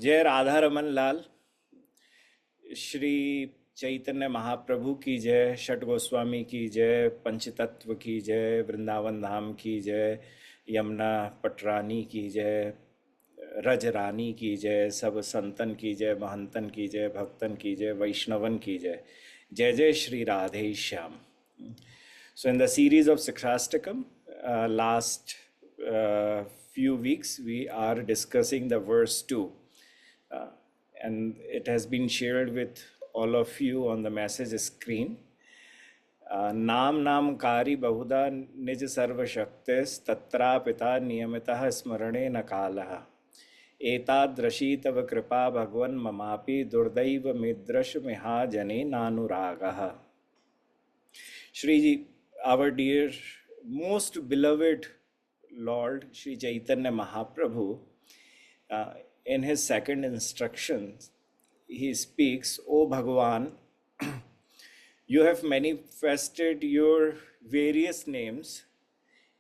जय राधा रमन लाल। श्री चैतन्य महाप्रभु की जय, षट गोस्वामी की जय, पंचतत्व की जय, वृंदावन धाम की जय, यमुना पटरानी की जय, रजरानी की जय, सब संतन की जय, महंतन की जय, भक्तन की जय, वैष्णवन की जय। जय जय Shri Radhe Shyam. So, in the series of Sikshastakam, last few weeks, we are discussing the verse 2. Uh, and it has been shared with all of you on the message screen. नाम नामकारी बहुधा निज सर्वशक्तिस् तत्रापिता नियमितः स्मरणे न कालः एतादृशी तव कृपा भगवन् ममापि दुर्दैव मिद्रश मिहाजने नानुरागः। Shri Ji, our dear, most beloved Lord Shri Chaitanya Mahaprabhu, in his second instruction, he speaks, O Bhagavan, you have manifested your various names,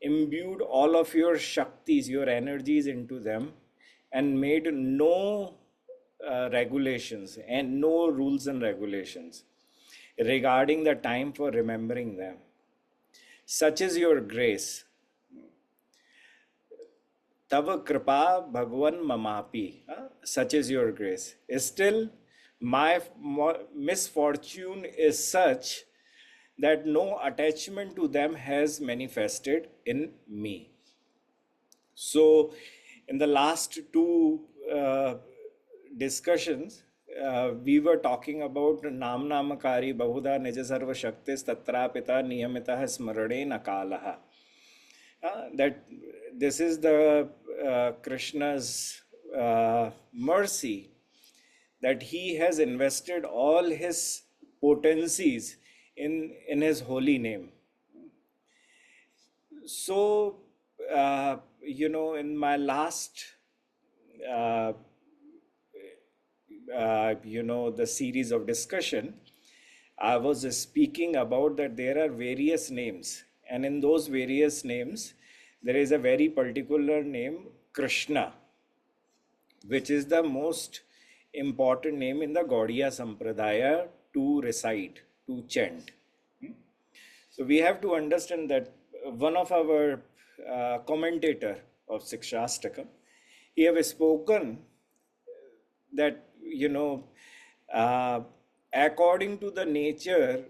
imbued all of your Shaktis, your energies into them, and made no regulations and no rules and regulations regarding the time for remembering them. Such is your grace. Tava kripa bhagwan mamapi. Such is your grace. Still, my misfortune is such that no attachment to them has manifested in me. So, in the last two discussions, we were talking about Nam Namakari Bahuda Nija Sarva Shaktis Tatrapita Niyamitah Smarane Nakalaha. That this is the Krishna's mercy, that he has invested all his potencies in his holy name. So, in my last the series of discussion, I was speaking about that there are various names, and in those various names, there is a very particular name, Krishna, which is the most important name in the Gaudiya Sampradaya to recite, to chant. So we have to understand that one of our commentator of Sikshastakam, he have spoken that uh, according to the nature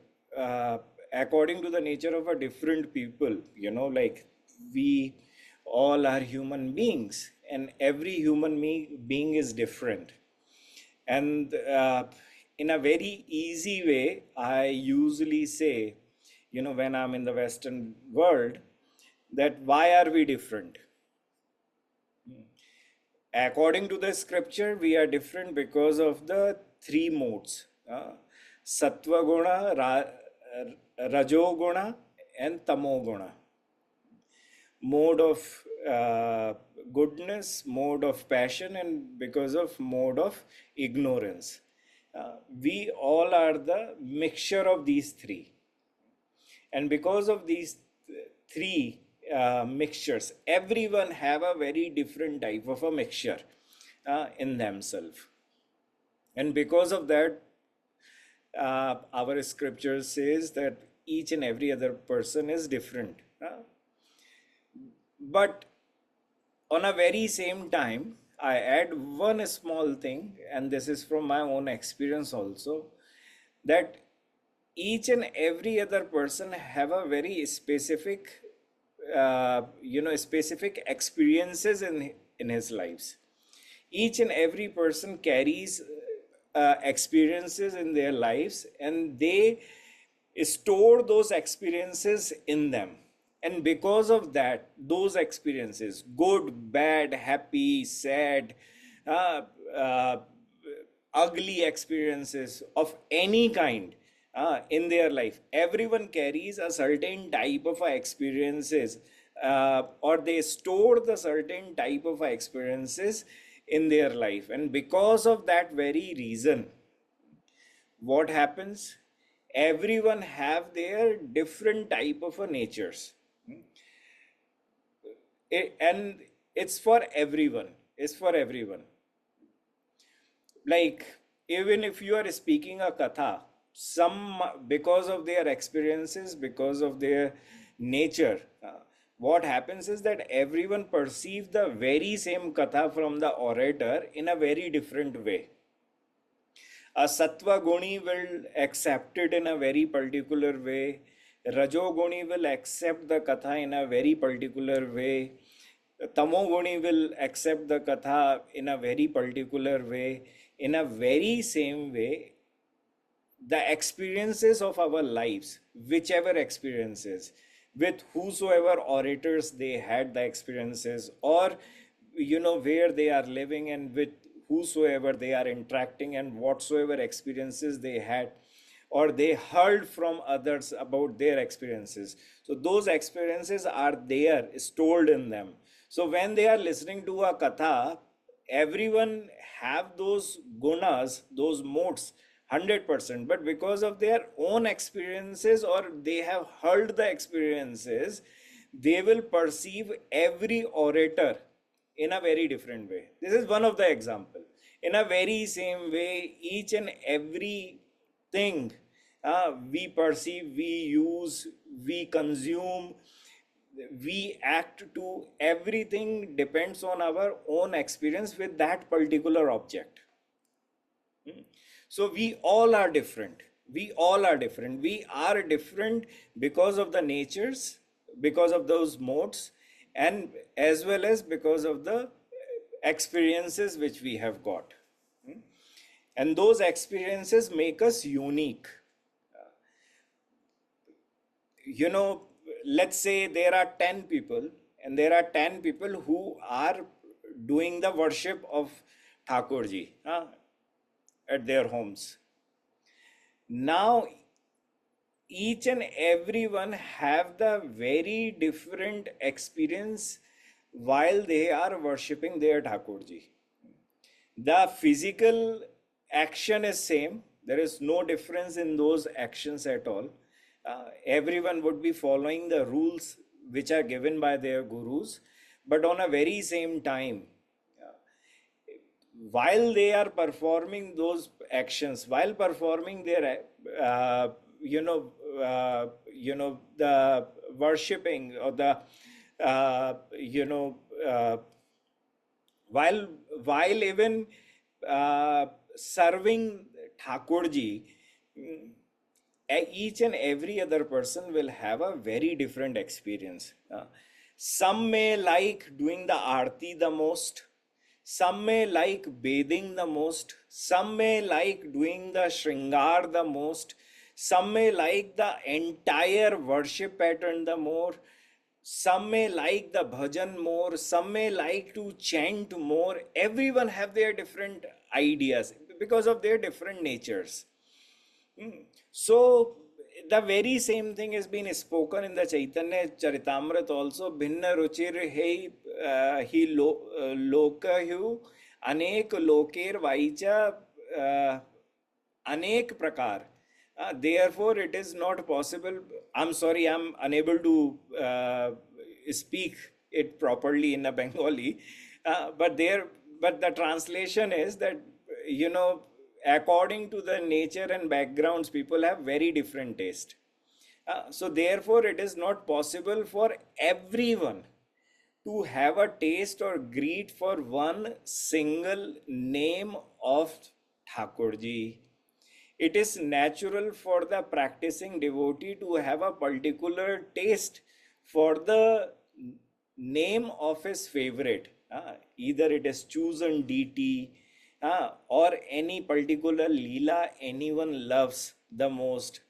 of a different people, like we all are human beings, and every human being is different. And in a very easy way, I usually say, when I'm in the Western world, that why are we different? According to the scripture, we are different because of the three modes: Sattva Guna, Rajo Guna, and Tamo Guna. Mode of goodness, mode of passion, and because of mode of ignorance. We all are the mixture of these three. And because of these three mixtures, everyone have a very different type of a mixture in themselves. And because of that, our scripture says that each and every other person is different. But on a very same time, I add one small thing, and this is from my own experience also, that each and every other person have a very specific specific experiences in his lives. Each and every person carries experiences in their lives, and they store those experiences in them. And because of that, those experiences, good, bad, happy, sad, uh, uh, ugly experiences of any kind in their life, everyone carries a certain type of experiences, or they store the certain type of experiences in their life. And because of that very reason, what happens, everyone have their different type of natures. And it's for everyone. like even if you are speaking a katha, some, because of their experiences, because of their nature, what happens is that everyone perceives the very same katha from the orator in a very different way. A sattva guni will accept it in a very particular way. Rajoguni will accept the katha in a very particular way. Tamoguni will accept the katha in a very particular way. In a very same way, the experiences of our lives, whichever experiences, with whosoever orators they had the experiences, or where they are living and with whosoever they are interacting and whatsoever experiences they had, or they heard from others about their experiences, so those experiences are there stored in them. So when they are listening to a katha, everyone have those gunas, those modes, 100%, but because of their own experiences, or they have heard the experiences, they will perceive every orator in a very different way. This is one of the example. In a very same way, each and every thing we perceive, we use, we consume, we act to, everything depends on our own experience with that particular object. So we all are different. We all are different. We are different because of the natures, because of those modes, and as well as because of the experiences which we have got. And those experiences make us unique. You know, let's say there are 10 people, and there are 10 people who are doing the worship of Thakurji at their homes. Now, each and everyone have the very different experience while they are worshipping their Thakurji. The physical action is same. There is no difference in those actions at all. Everyone would be following the rules which are given by their gurus, but on a very same time, while they are performing those actions, while performing their the worshipping, or the you know while even serving Thakurji, each and every other person will have a very different experience. Some may like doing the arti the most, some may like bathing the most, some may like doing the shringar the most, some may like the entire worship pattern the more, some may like the bhajan more, some may like to chant more. Everyone have their different ideas because of their different natures. So the very same thing has been spoken in the Chaitanya Charitamrita also. Bhinna ruchir hi lokahyu anek loker vaicha anek prakar. Therefore, it is not possible. I'm sorry, I'm unable to speak it properly in a Bengali. But the translation is that, according to the nature and backgrounds, people have very different taste. So therefore, it is not possible for everyone to have a taste or greed for one single name of Thakurji. It is natural for the practicing devotee to have a particular taste for the name of his favorite. Either it is chosen deity, or any particular Leela anyone loves the most.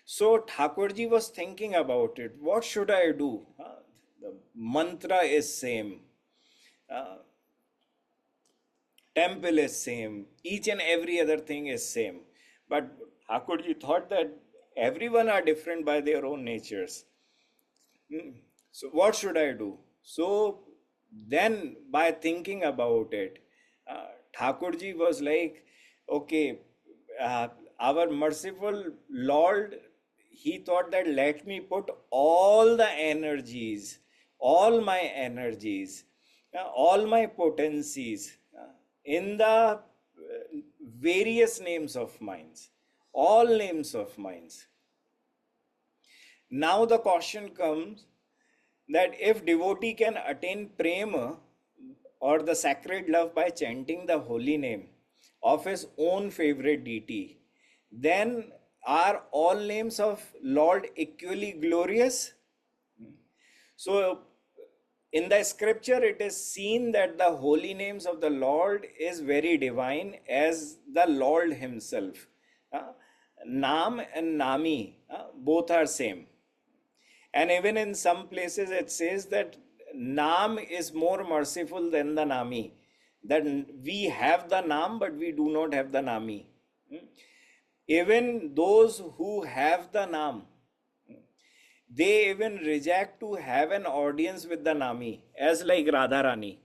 So Thakurji was thinking about it. What should I do? The mantra is same. Temple is same. Each and every other thing is same. But Thakurji thought that everyone are different by their own natures. So what should I do? So then by thinking about it, Thakurji was like, okay, our merciful Lord, he thought that let me put all the energies, all my energies, all my potencies in the various names of minds, all names of minds. Now the question comes that if devotee can attain prema or the sacred love by chanting the holy name of his own favorite deity, then are all names of Lord equally glorious? So in the scripture it is seen that the holy names of the Lord is very divine as the Lord himself. Uh, Nam and Nami both are same. And even in some places it says that Nam is more merciful than the Nami. That we have the Nam but we do not have the Nami. Even those who have the Nam, they even reject to have an audience with the Nami, as like Radharani.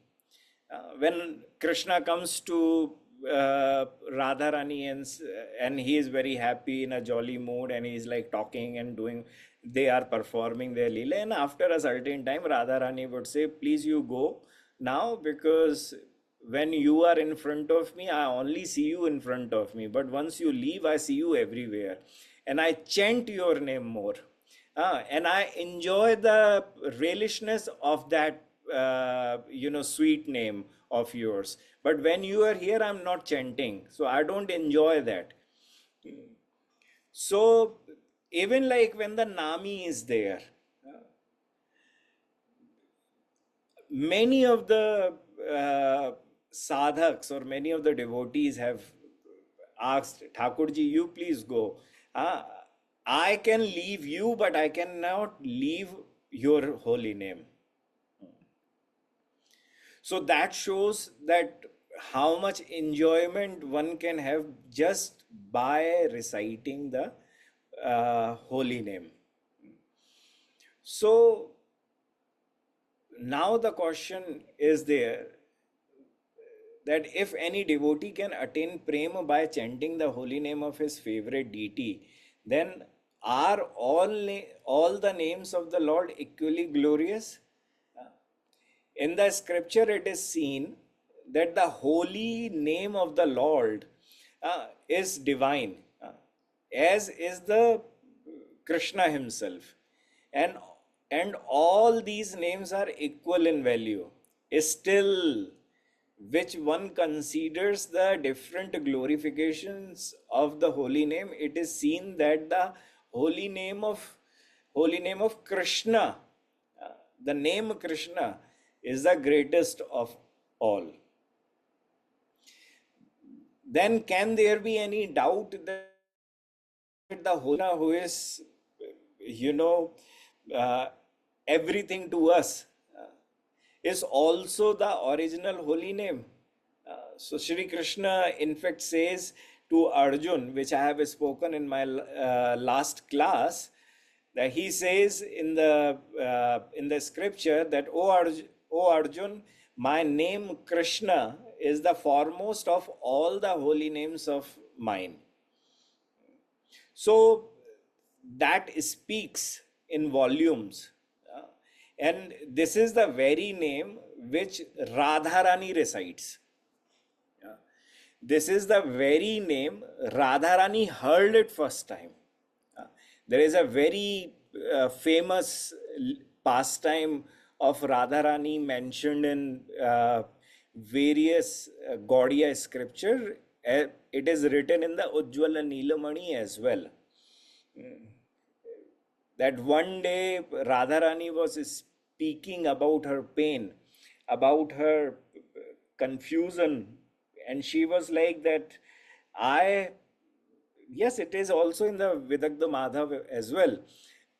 When Krishna comes to Radharani and he is very happy in a jolly mood and he is like talking and doing, they are performing their Leela. And after a certain time, Radharani would say, please you go now, because when you are in front of me, I only see you in front of me. But once you leave, I see you everywhere. And I chant your name more. And I enjoy the relishness of that, sweet name of yours. But when you are here, I'm not chanting. So I don't enjoy that. So even like when the Nami is there, many of the sadhaks or many of the devotees have asked, Thakurji, you please go. I can leave you, but I cannot leave your holy name. So that shows that how much enjoyment one can have just by reciting the holy name. So now the question is there that if any devotee can attain prema by chanting the holy name of his favorite deity, then are all the names of the Lord equally glorious? In the scripture, it is seen that the holy name of the Lord is divine, as is the Krishna himself, and all these names are equal in value. Still, which one considers the different glorifications of the holy name, it is seen that the holy name of Krishna, the name Krishna, is the greatest of all. Then can there be any doubt that the holy who is, you know, uh, everything to us, is also the original holy name? So Shri Krishna in fact says to Arjun, which I have spoken in my last class, that he says in the scripture that, O Arjun, my name Krishna is the foremost of all the holy names of mine. So that speaks in volumes. And this is the very name which Radharani recites. This is the very name Radharani heard it first time. There is a very famous pastime of Radharani mentioned in various Gaudiya scripture. It is written in the Ujjwala Neelamani as well. That one day Radharani was speaking about her pain, about her confusion, and she was like that, yes, it is also in the Vidagdha Madhav as well.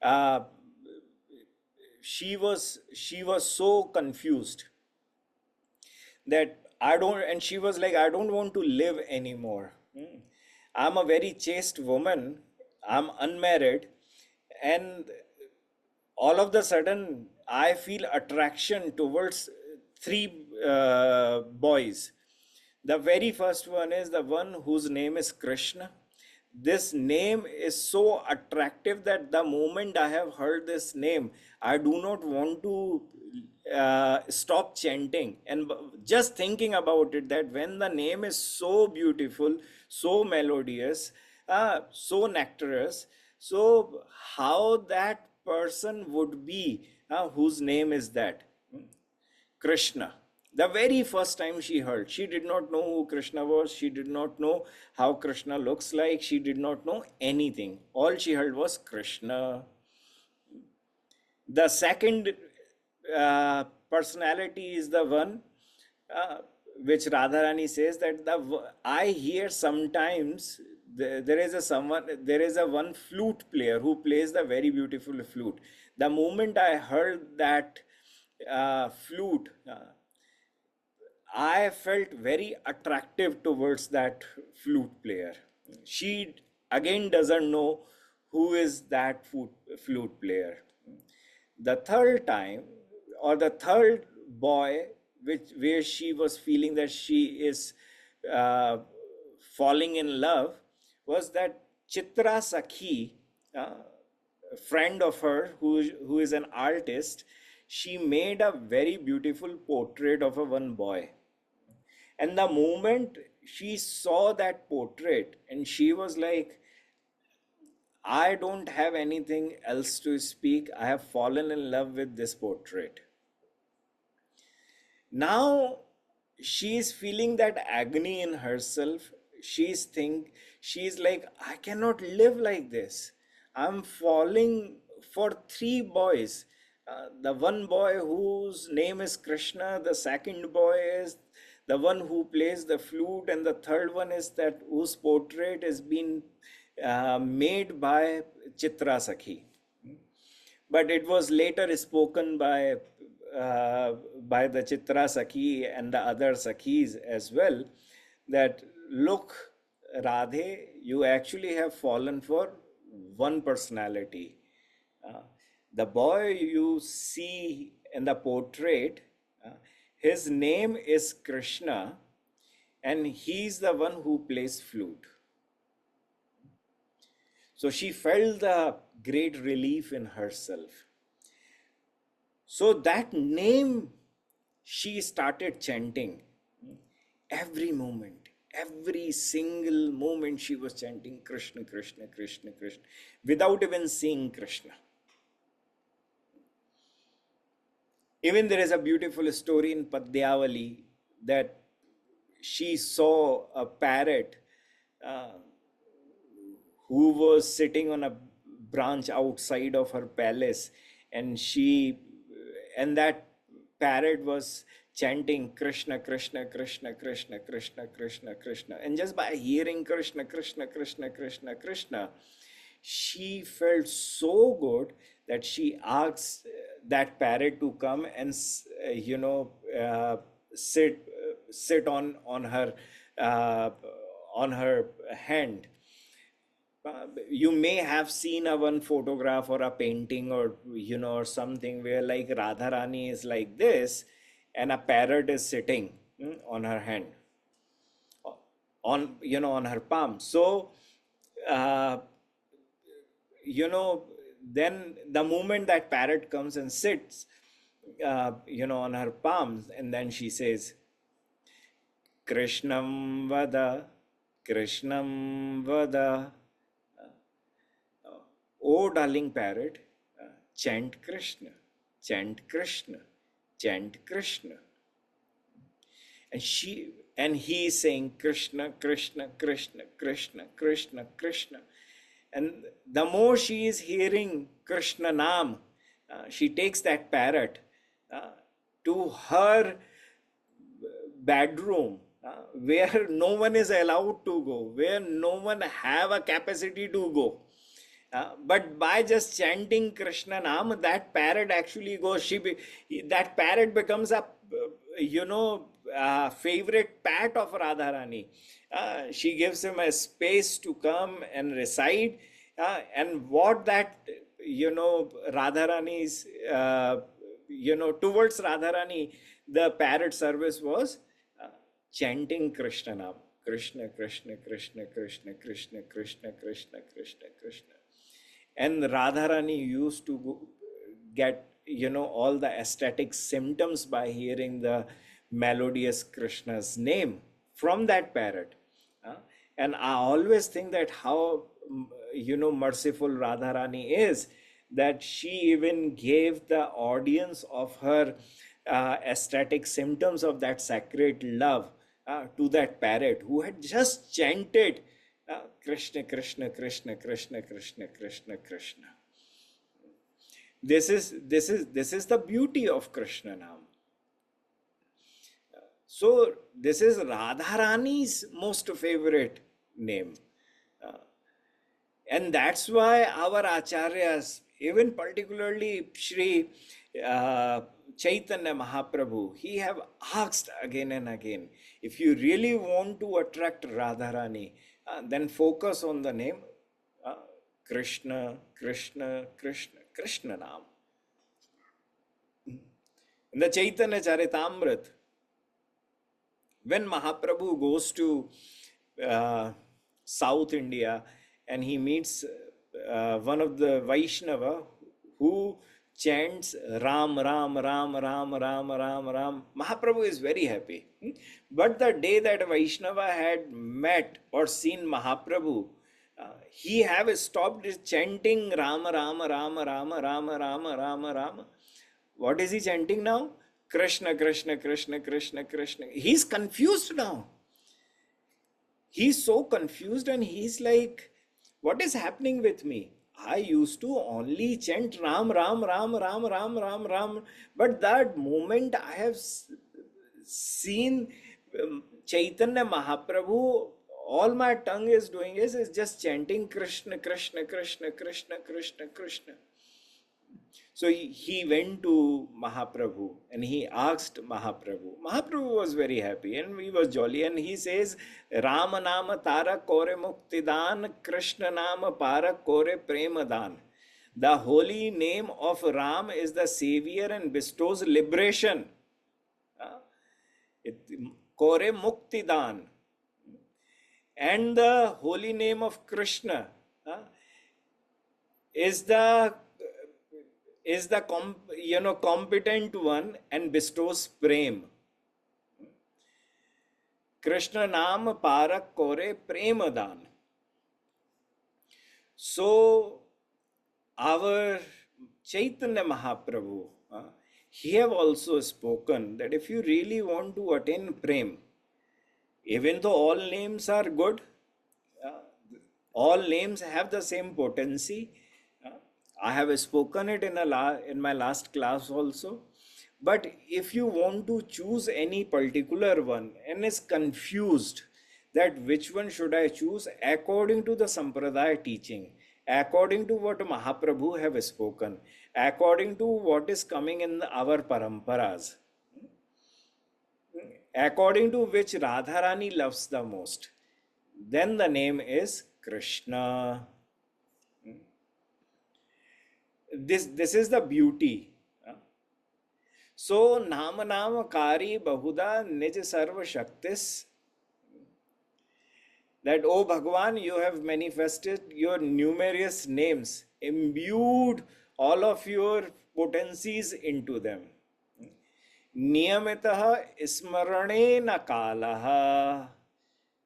Uh, she was so confused that she was like, I don't want to live anymore. I'm a very chaste woman. I'm unmarried, and all of the sudden I feel attraction towards three boys. The very first one is the one whose name is Krishna. this name is so attractive that the moment I have heard this name, I do not want to stop chanting. And just thinking about it, that when the name is so beautiful, so melodious, so nectarous, so how that person would be, whose name is that? Krishna. The very first time she heard, she did not know who Krishna was. She did not know how Krishna looks like. She did not know anything. All she heard was Krishna. The second personality is the one uh, which Radharani says that I hear sometimes there is a someone, there is a one flute player who plays the very beautiful flute. The moment I heard that flute, I felt very attractive towards that flute player. She again doesn't know who is that flute player. The third time, or the third boy, which where she was feeling that she is uh, falling in love, was that Chitra Sakhi, a friend of her who is an artist. She made a very beautiful portrait of a one boy, and the moment she saw that portrait, and she was like, I don't have anything else to speak. I have fallen in love with this portrait. Now she is feeling that agony in herself. She's like, I cannot live like this. I'm falling for three boys. The one boy whose name is Krishna, the second boy is the one who plays the flute, and the third one is that whose portrait has been made by Chitra Sakhi. But it was later spoken by the Chitra Sakhi and the other Sakhis as well, that look, Radhe, you actually have fallen for one personality. Uh, the boy you see in the portrait, uh, his name is Krishna, and he's the one who plays flute. So she felt the great relief in herself. So that name she started chanting every moment. Every single moment she was chanting Krishna, Krishna, Krishna, Krishna, without even seeing Krishna. Even there is a beautiful story in Padyavali that she saw a parrot uh, who was sitting on a branch outside of her palace, and that parrot was chanting Krishna, Krishna, Krishna, Krishna, Krishna, Krishna, Krishna. And just by hearing Krishna, Krishna, Krishna, Krishna, Krishna, she felt so good that she asked that parrot to come and sit uh, on her hand. You may have seen a one photograph or a painting, or or something, where like Radharani is like this and a parrot is sitting on her hand, on her palm. So uh, then the moment that parrot comes and sits on her palms, and then she says, Krishnam vada, Krishnam vada. Oh, darling parrot, chant Krishna, chant Krishna, chant Krishna. And he is saying Krishna, Krishna, Krishna, Krishna, Krishna, Krishna. And the more she is hearing Krishna Nam, she takes that parrot to her bedroom, where no one is allowed to go, where no one have a capacity to go. But by just chanting Krishna Nam, that parrot actually goes. That parrot becomes a favorite pet of Radharani. She gives him a space to come and reside, and what that Radharani's towards Radharani, the parrot service was chanting Krishna Nam. Krishna, Krishna, Krishna, Krishna, Krishna, Krishna, Krishna, Krishna, Krishna. And Radharani used to get, all the aesthetic symptoms by hearing the melodious Krishna's name from that parrot. Uh, and I always think that how, merciful Radharani is, that she even gave the audience of her aesthetic symptoms of that sacred love to that parrot who had just chanted Krishna, Krishna, Krishna, Krishna, Krishna, Krishna, Krishna. This is the beauty of Krishna now. So this is Radharani's most favorite name. And that's why our acharyas, even particularly Shri Chaitanya Mahaprabhu, he have asked again and again, if you really want to attract Radharani, then focus on the name Krishna, Krishna, Krishna, Krishna Nam. In the Chaitanya Charitamrita, when Mahaprabhu goes to South India and he meets one of the Vaishnava who chants Ram, Ram, Ram, Ram, Ram, Ram, Ram, Mahaprabhu is very happy. But the day that Vaishnava had met or seen Mahaprabhu, he have stopped chanting Ram, Ram, Ram, Ram, Ram, Ram, Ram, Ram. What is he chanting now? Krishna, Krishna, Krishna, Krishna, Krishna. He's confused now. He's so confused and he's like, what is happening with me? I used to only chant Ram, Ram, Ram, Ram, Ram, Ram, Ram. But that moment I have seen Chaitanya Mahaprabhu, all my tongue is doing is just chanting Krishna, Krishna, Krishna, Krishna, Krishna, Krishna. So he went to Mahaprabhu and he asked Mahaprabhu. Mahaprabhu was very happy and he was jolly, and he says, Rama nama tara kore muktidan, Krishna nama para kore premadan. The holy name of Ram is the savior and bestows liberation. Kore muktidan. And the holy name of Krishna is the competent one and bestows prem. Krishna naam parak kore premadan. So our Chaitanya Mahaprabhu, he have also spoken that if you really want to attain prem, even though all names are good, all names have the same potency. I have spoken it in my last class also. But if you want to choose any particular one and is confused that which one should I choose, according to the Sampradaya teaching, according to what Mahaprabhu have spoken, according to what is coming in our paramparas, according to which Radharani loves the most, then the name is Krishna. This is the beauty. So Nama Nama Kari Bahuda Nij Sarva Shaktis. That, O Bhagwan, you have manifested your numerous names, imbued all of your potencies into them. Niyamitaha Ismarane Nakalaha.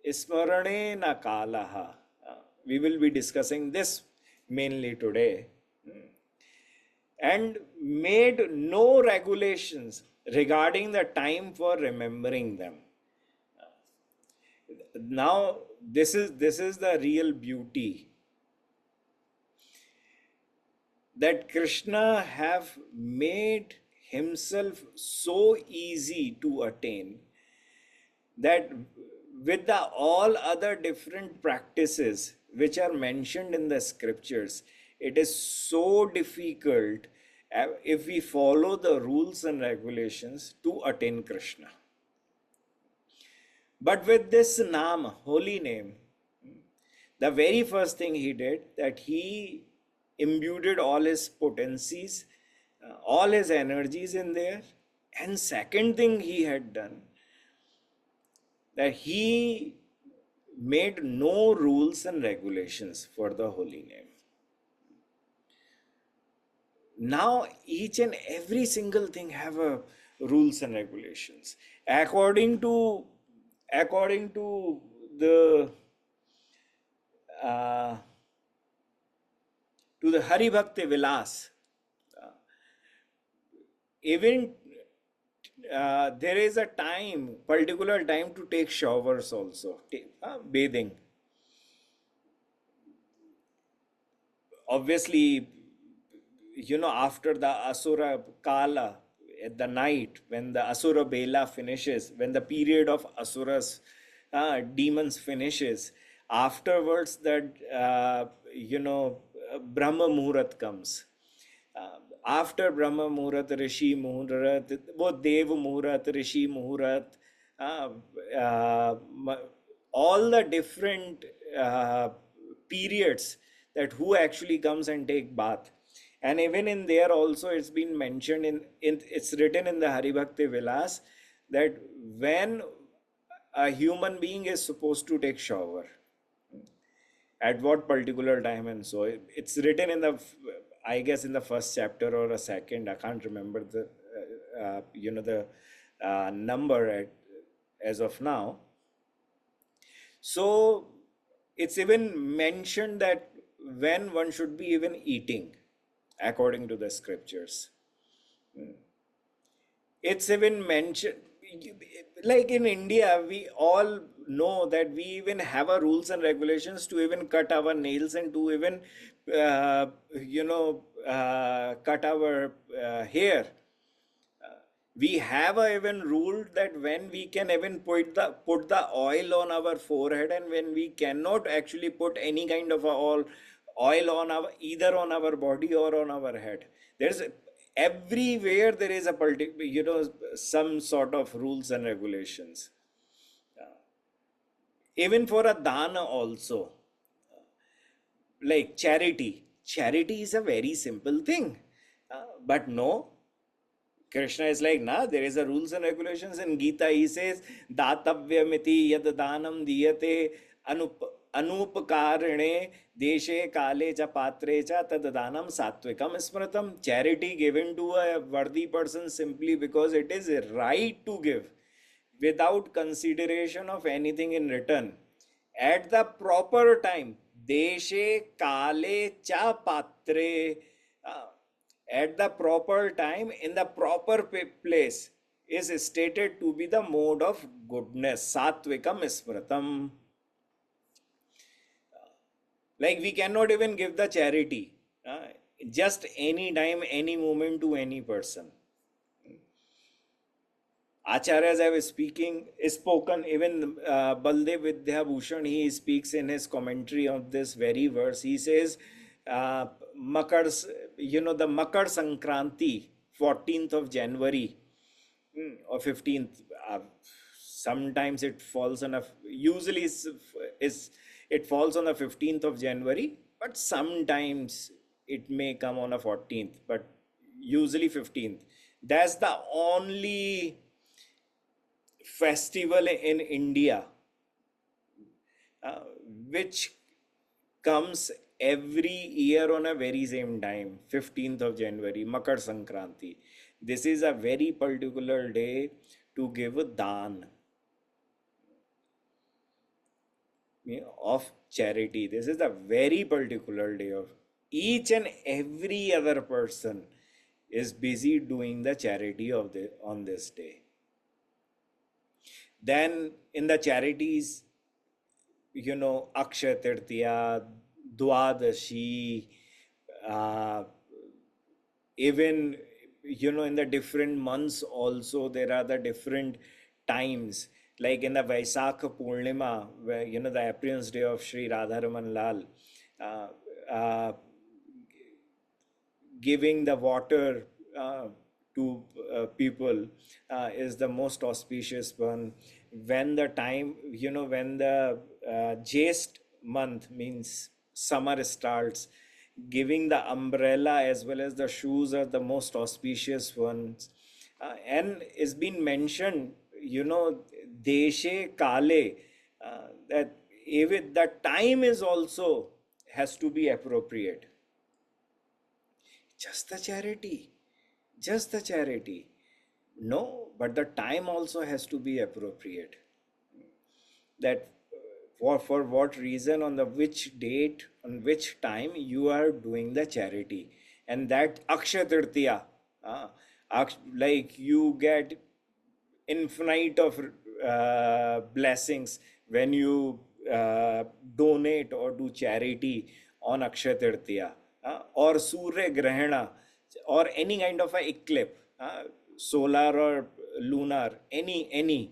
Ismarane Nakalaha. We will be discussing this mainly today. And made no regulations regarding the time for remembering them. Now, this is the real beauty, that Krishna have made himself so easy to attain that with the all other different practices which are mentioned in the scriptures, it is so difficult if we follow the rules and regulations to attain Krishna. But with this Naam, holy name, the very first thing he did, that he imbued all his potencies, all his energies in there. And second thing he had done, that he made no rules and regulations for the holy name. Now each and every single thing have a rules and regulations according to the uh, Hari Bhakti Vilas. Even there is a time, particular time to take showers also, bathing. Obviously, after the Asura Kala, at the night, when the Asura Bela finishes, when the period of Asuras, demons finishes, afterwards that, Brahma Muhurat comes. After Brahma Muhurat, Rishi Muhurat, both Dev Muhurat, Rishi Muhurat, uh, uh, all the different uh, periods that who actually comes and take bath. And even in there also it's been mentioned in it's written in the Hari Bhakti Vilas that when a human being is supposed to take shower, at what particular time, and so it's written in the, I guess in the first chapter or a second, I can't remember the the number as of now. So it's even mentioned that when one should be even eating according to the scriptures. It's even mentioned, like in India, we all know that we even have a rules and regulations to even cut our nails and to even, cut our hair. We have a even rule that when we can even put the oil on our forehead, and when we cannot actually put any kind of a oil on our, either on our body or on our head. There's everywhere there is a particular, some sort of rules and regulations. Even for a dana also, like charity is a very simple thing. But no, Krishna is like, nah, there is a rules and regulations. In Gita, he says, Datavyamiti yad danam diyate anupkarane deshe kale cha patre cha tad danam satvikam smritam. Charity given to a worthy person simply because it is right to give without consideration of anything in return at the proper time. Deshe kale cha patre. uh, at the proper time in the proper place is stated to be the mode of goodness, satvikam smritam. Like we cannot even give the charity uh, just any time, any moment to any person. Acharyas have spoken, even Baldev Vidyabhushan, he speaks in his commentary of this very verse. He says, Makars, the Makar Sankranti, 14th of January, or 15th, sometimes it falls on a, usually is it falls on the 15th of January, but sometimes it may come on a 14th, but usually 15th. That's the only festival in India, uh, which comes every year on a very same time, 15th of January, Makar Sankranti. This is a very particular day to give a dan, of charity. This is a very particular day of, each and every other person is busy doing the charity of the on this day. Then in the charities, Akshay Tirtiya, Dwadashi, uh, even, in the different months also, there are the different times. Like in the Vaisakha Purnima, where, the appearance day of Sri Radharaman Lal, uh, uh, giving the water to people is the most auspicious one. When the time, when the Jest month, means summer starts, giving the umbrella as well as the shoes are the most auspicious ones. And it's been mentioned, Deshe Kale, that even the time is also has to be appropriate. Just the charity, just the charity. No, but the time also has to be appropriate. That for what reason, on the which date, on which time you are doing the charity. And that Akshay Tritiya, uh, like you get infinite of blessings when you donate or do charity on Akshay Tritiya, or Surya Grahana, or any kind of a eclipse, solar or lunar, any.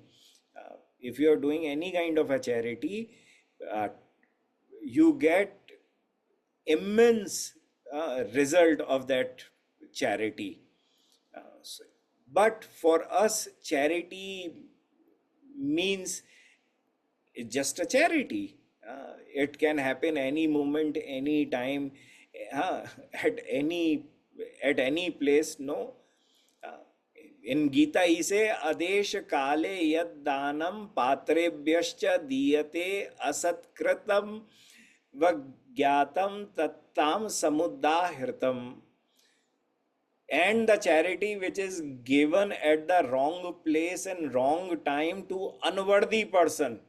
If you are doing any kind of a charity, uh, you get immense result of that charity. But for us, charity means just a charity. It can happen any moment, any time, uh, at any at any place. No, in Gita he say adesh kale yad danam patrebhyascha diyate asatkritam vagyatam tattam samudahritam. And the charity which is given at the wrong place and wrong time to unworthy person,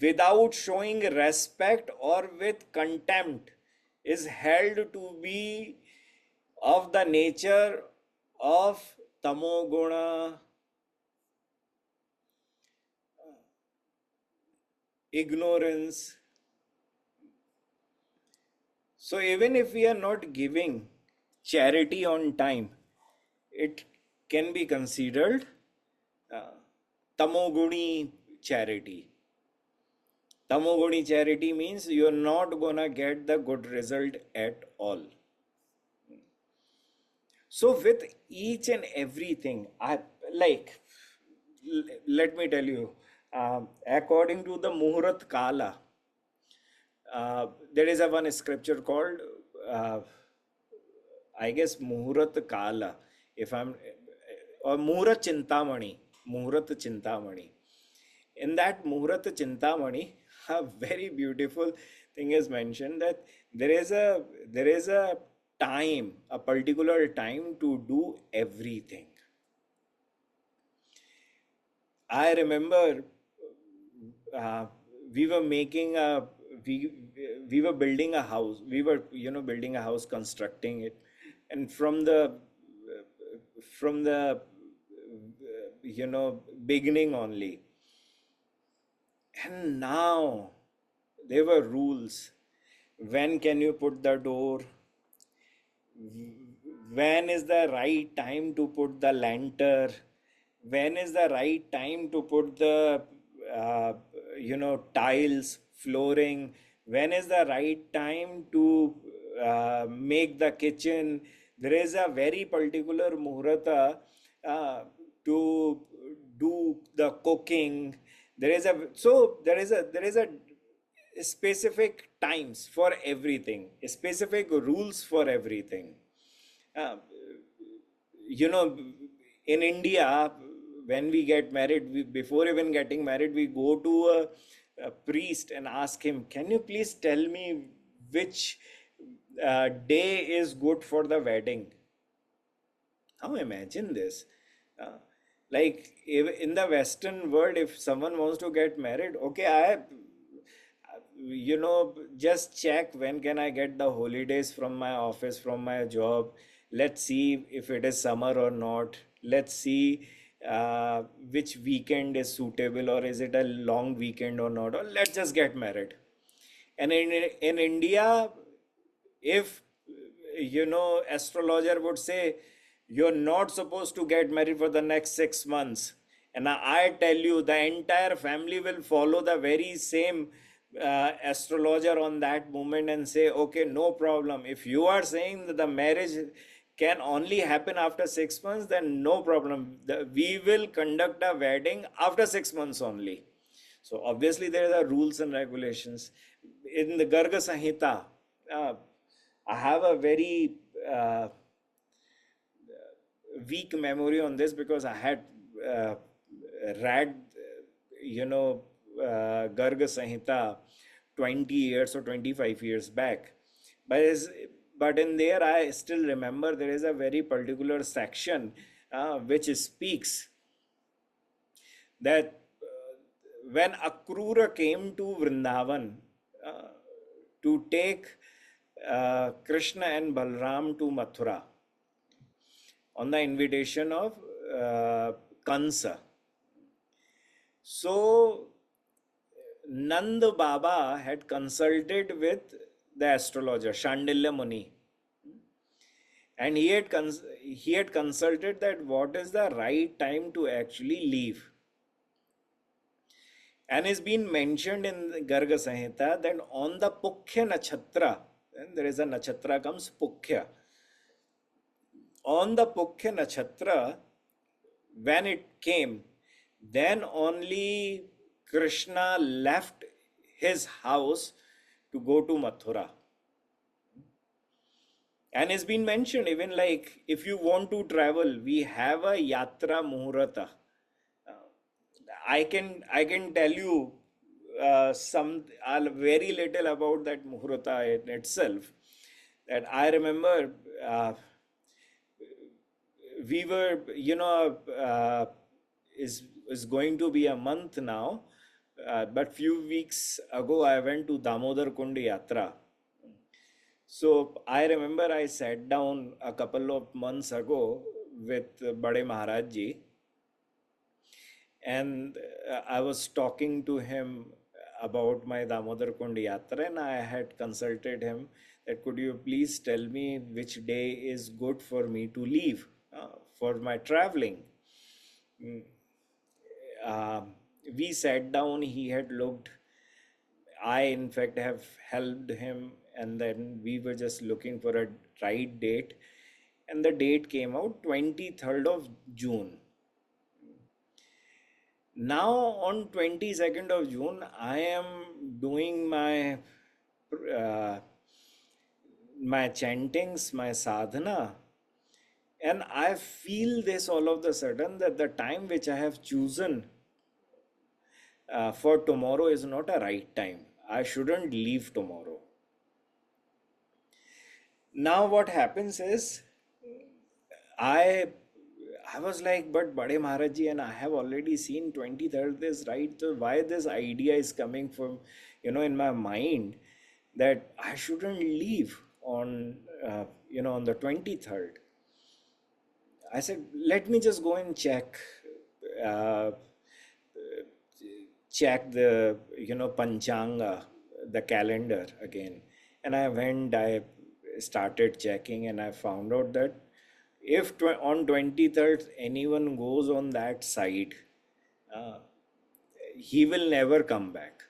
without showing respect or with contempt, is held to be of the nature of tamoguna, ignorance. So even if we are not giving charity on time, it can be considered uh, tamoguni charity. Tamoguni charity means you're not gonna get the good result at all. So with each and everything, I like. Let me tell you, according to the Muhurat Kala, there is a one scripture called, uh, I guess, Muhurat Kala, if I'm, or Muhurat Chintamani, Muhurat Chintamani. In that Muhurat Chintamani, a very beautiful thing is mentioned, that there is a time, a particular time to do everything. I remember uh, we were making a we we were building a house. We were building a house, constructing it, and from the beginning only. And now there were rules. When can you put the door? When is the right time to put the lantern? When is the right time to put the uh, tiles, flooring? When is the right time to make the kitchen? There is a very particular muhurata to do the cooking. There is a specific times for everything, specific rules for everything. uh, in India, when we get married, before even getting married, we go to a priest and ask him, can you please tell me which day is good for the wedding? Now imagine this. Uh, like in the Western world, if someone wants to get married, okay, just check when can I get the holidays from my office, from my job. Let's see if it is summer or not. Let's see which weekend is suitable, or is it a long weekend or not. Or let's just get married. And in India, if astrologer would say you're not supposed to get married for the next 6 months, and I tell you the entire family will follow the very same astrologer on that moment and say, okay, no problem. If you are saying that the marriage can only happen after 6 months, then no problem. We will conduct a wedding after 6 months only. So obviously there are rules and regulations. In the Garga Samhita, uh, I have a very weak memory on this, because I had read, Garga Samhita 20 years or 25 years back. But, is, but in there, I still remember there is a very particular section which speaks that when Akrura came to Vrindavan uh, to take Krishna and Balram to Mathura on the invitation of Kansa. So Nand Baba had consulted with the astrologer Shandilya Muni, and he had consulted that what is the right time to actually leave. And it's been mentioned in the Garga Samhita that on the Pukhya Nachatra, and there is a Nachatra comes Pukhya. On the Pukhya Nachatra, when it came, then only Krishna left his house to go to Mathura. And it's been mentioned even like if you want to travel, we have a Yatra Muhurata. I can tell you some very little about that Muhurata in itself. That I remember we were, is going to be a month now, but few weeks ago I went to Damodar Kund Yatra. So I remember I sat down a couple of months ago with Bade Maharaj Ji, and I was talking to him about my Damodar Kund Yatra, and I had consulted him that could you please tell me which day is good for me to leave for my traveling. Um, we sat down, he had looked, I in fact have helped him, and then we were just looking for a right date, and the date came out 23rd of June. Now on 22nd of June, I am doing uh, my chantings, my sadhana, and I feel this all of the sudden that the time which I have chosen for tomorrow is not a right time. I shouldn't leave tomorrow. Now what happens is I I was like, but Bade Maharaj Ji, and I have already seen 23rd is right. So why this idea is coming from, in my mind that I shouldn't leave on, on the 23rd. I said, let me just go and uh, check the, Panchanga, the calendar again. And I started checking, and I found out that if on 23rd anyone goes on that side, uh, he will never come back.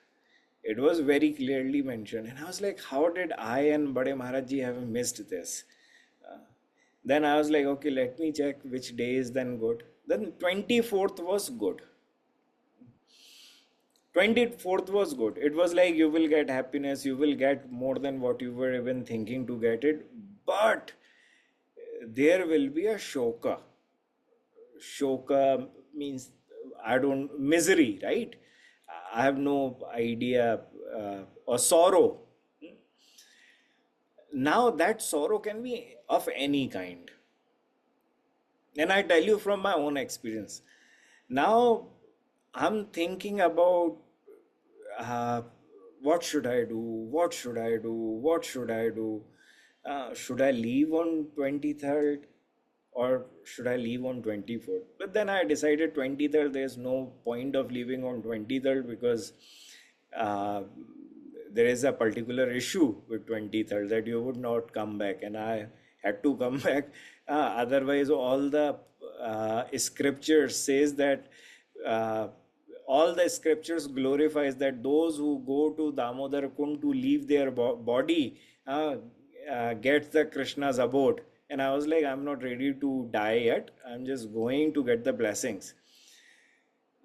It was very clearly mentioned. And I was like, how did I and Bade Maharaj Ji have missed this? Uh, then I was like, okay, let me check which day is then good. Then 24th was good. 24th was good. It was like you will get happiness, you will get more than what you were even thinking to get it. But there will be a shoka. Shoka means I don't misery, right? I have no idea, or sorrow. Now that sorrow can be of any kind, and I tell you from my own experience. Now I'm thinking about uh, what should I do? What should I do? What should I do? Should I leave on 23rd or should I leave on 24th? But then I decided 23rd, there's no point of leaving on 23rd because uh, there is a particular issue with 23rd that you would not come back, and I had to come back. Otherwise, all the scriptures says that uh, all the scriptures glorifies that those who go to Damodar Kund to leave their body gets the Krishna's abode. And I was like, I'm not ready to die yet. I'm just going to get the blessings.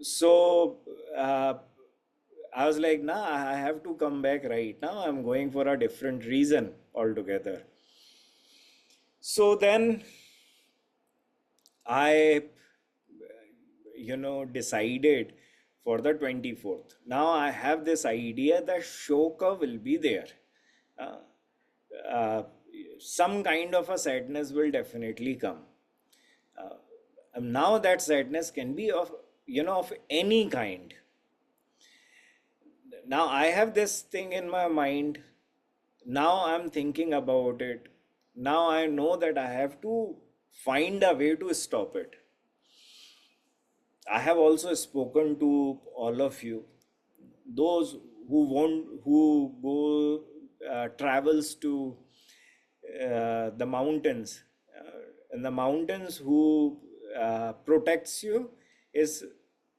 So I was like, nah, I have to come back right now. I'm going for a different reason altogether. So then I, decided for the 24th. Now I have this idea that Shoka will be there. Uh, uh, some kind of a sadness will definitely come. Now that sadness can be of, of any kind. Now I have this thing in my mind. Now I'm thinking about it. Now I know that I have to find a way to stop it. I have also spoken to all of you, those who go travels to the mountains. And the mountains who protects you is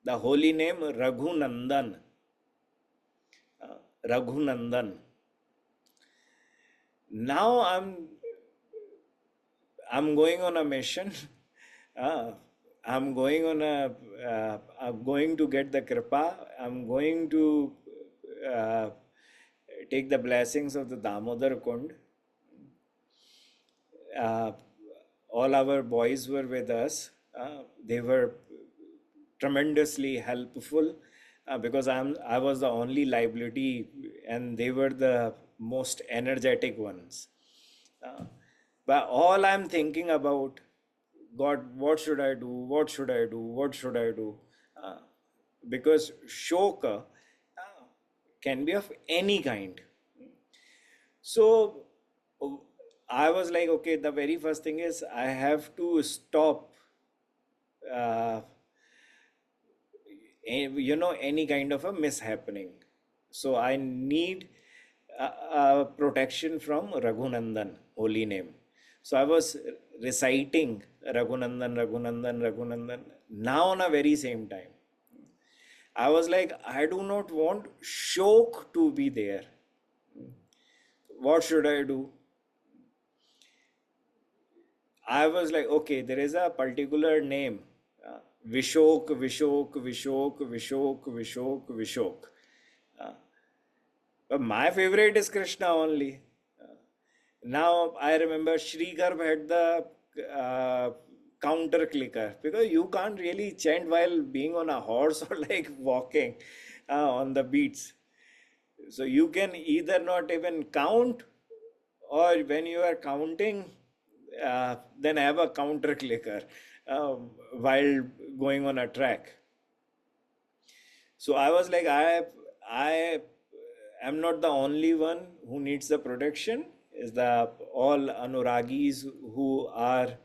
the holy name Raghunandan. Raghunandan. Now I'm going on a mission. Uh, I'm going on I'm going to get the kripa. I'm going to uh, take the blessings of the Damodar Kund. Uh, all our boys were with us. They were tremendously helpful because I was the only liability and they were the most energetic ones. Uh, but all I'm thinking about, God, what should I do? What should I do? What should I do? Uh, because shoka can be of any kind. So I was like, okay, the very first thing is I have to stop, uh, any kind of a mishappening. So I need protection from Raghunandan, holy name. So I was reciting Raghunandan, Raghunandan, Raghunandan. Now on a very same time, I was like, I do not want Shok to be there. What should I do? I was like, okay, there is a particular name, Vishok, Vishok, Vishok, Vishok, Vishok, Vishok. But my favorite is Krishna only. Now I remember Sri Garb had the counter clicker because you can't really chant while being on a horse or like walking on the beats. So you can either not even count, or when you are counting, then have a counter clicker while going on a track. So I was like, I am not the only one who needs the protection. Is the all anuragis who are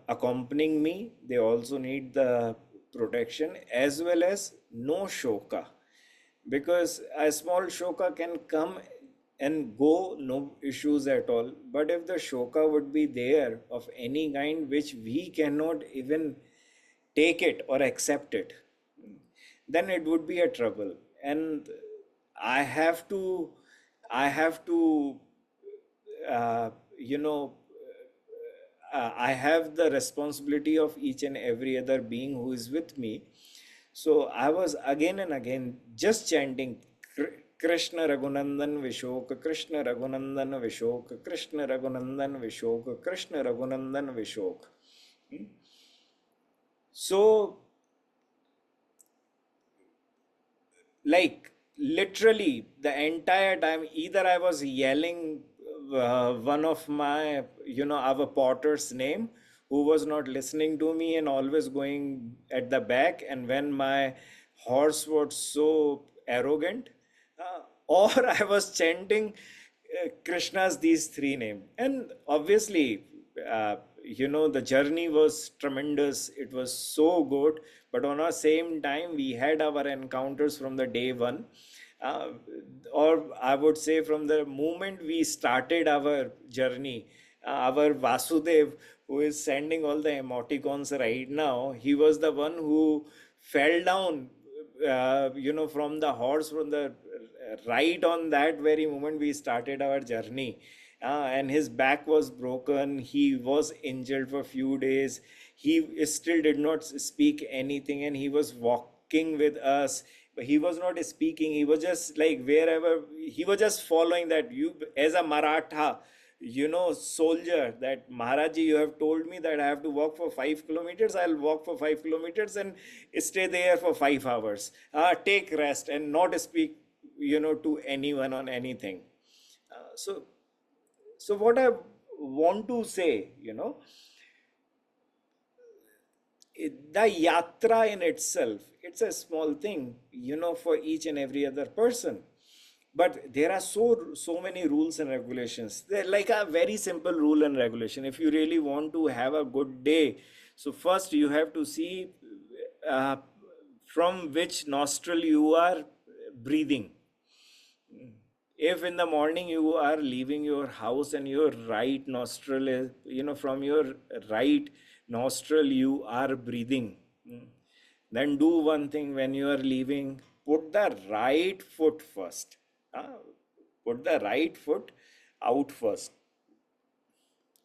accompanying me? They also need the protection, as well as no shoka, because a small shoka can come and go, no issues at all. But if the shoka would be there of any kind which we cannot even take it or accept it, then it would be a trouble. And I have to, I have to, uh, you know, I have the responsibility of each and every other being who is with me. So I was again and again just chanting Krishna Raghunandan Vishok, Krishna Raghunandan Vishok, Krishna Raghunandan Vishok, Krishna Raghunandan Vishok. So, like literally the entire time, either I was yelling one of my, our potter's name, who was not listening to me and always going at the back, and when my horse was so arrogant, or I was chanting Krishna's these three names. And obviously, the journey was tremendous. It was so good. But on the same time, we had our encounters from the day one. Uh, or I would say from the moment we started our journey, our Vasudev, who is sending all the emoticons right now, he was the one who fell down, from the horse, from the right on that very moment we started our journey. And his back was broken. He was injured for a few days. He still did not speak anything, and he was walking with us. But he was not speaking. He was just like wherever he was just following that. You, as a Maratha, soldier, that Maharaji, you have told me that I have to walk for 5 kilometers. I'll walk for 5 kilometers and stay there for 5 hours. Take rest and not speak, to anyone on anything. So what I want to say, the yatra in itself, it's a small thing, for each and every other person. But there are so many rules and regulations. They're like a very simple rule and regulation. If you really want to have a good day, so first you have to see uh, from which nostril you are breathing. If in the morning you are leaving your house and your right nostril is, from your right nostril you are breathing, then do one thing. When you are leaving, put the right foot first. Ah, put the right foot out first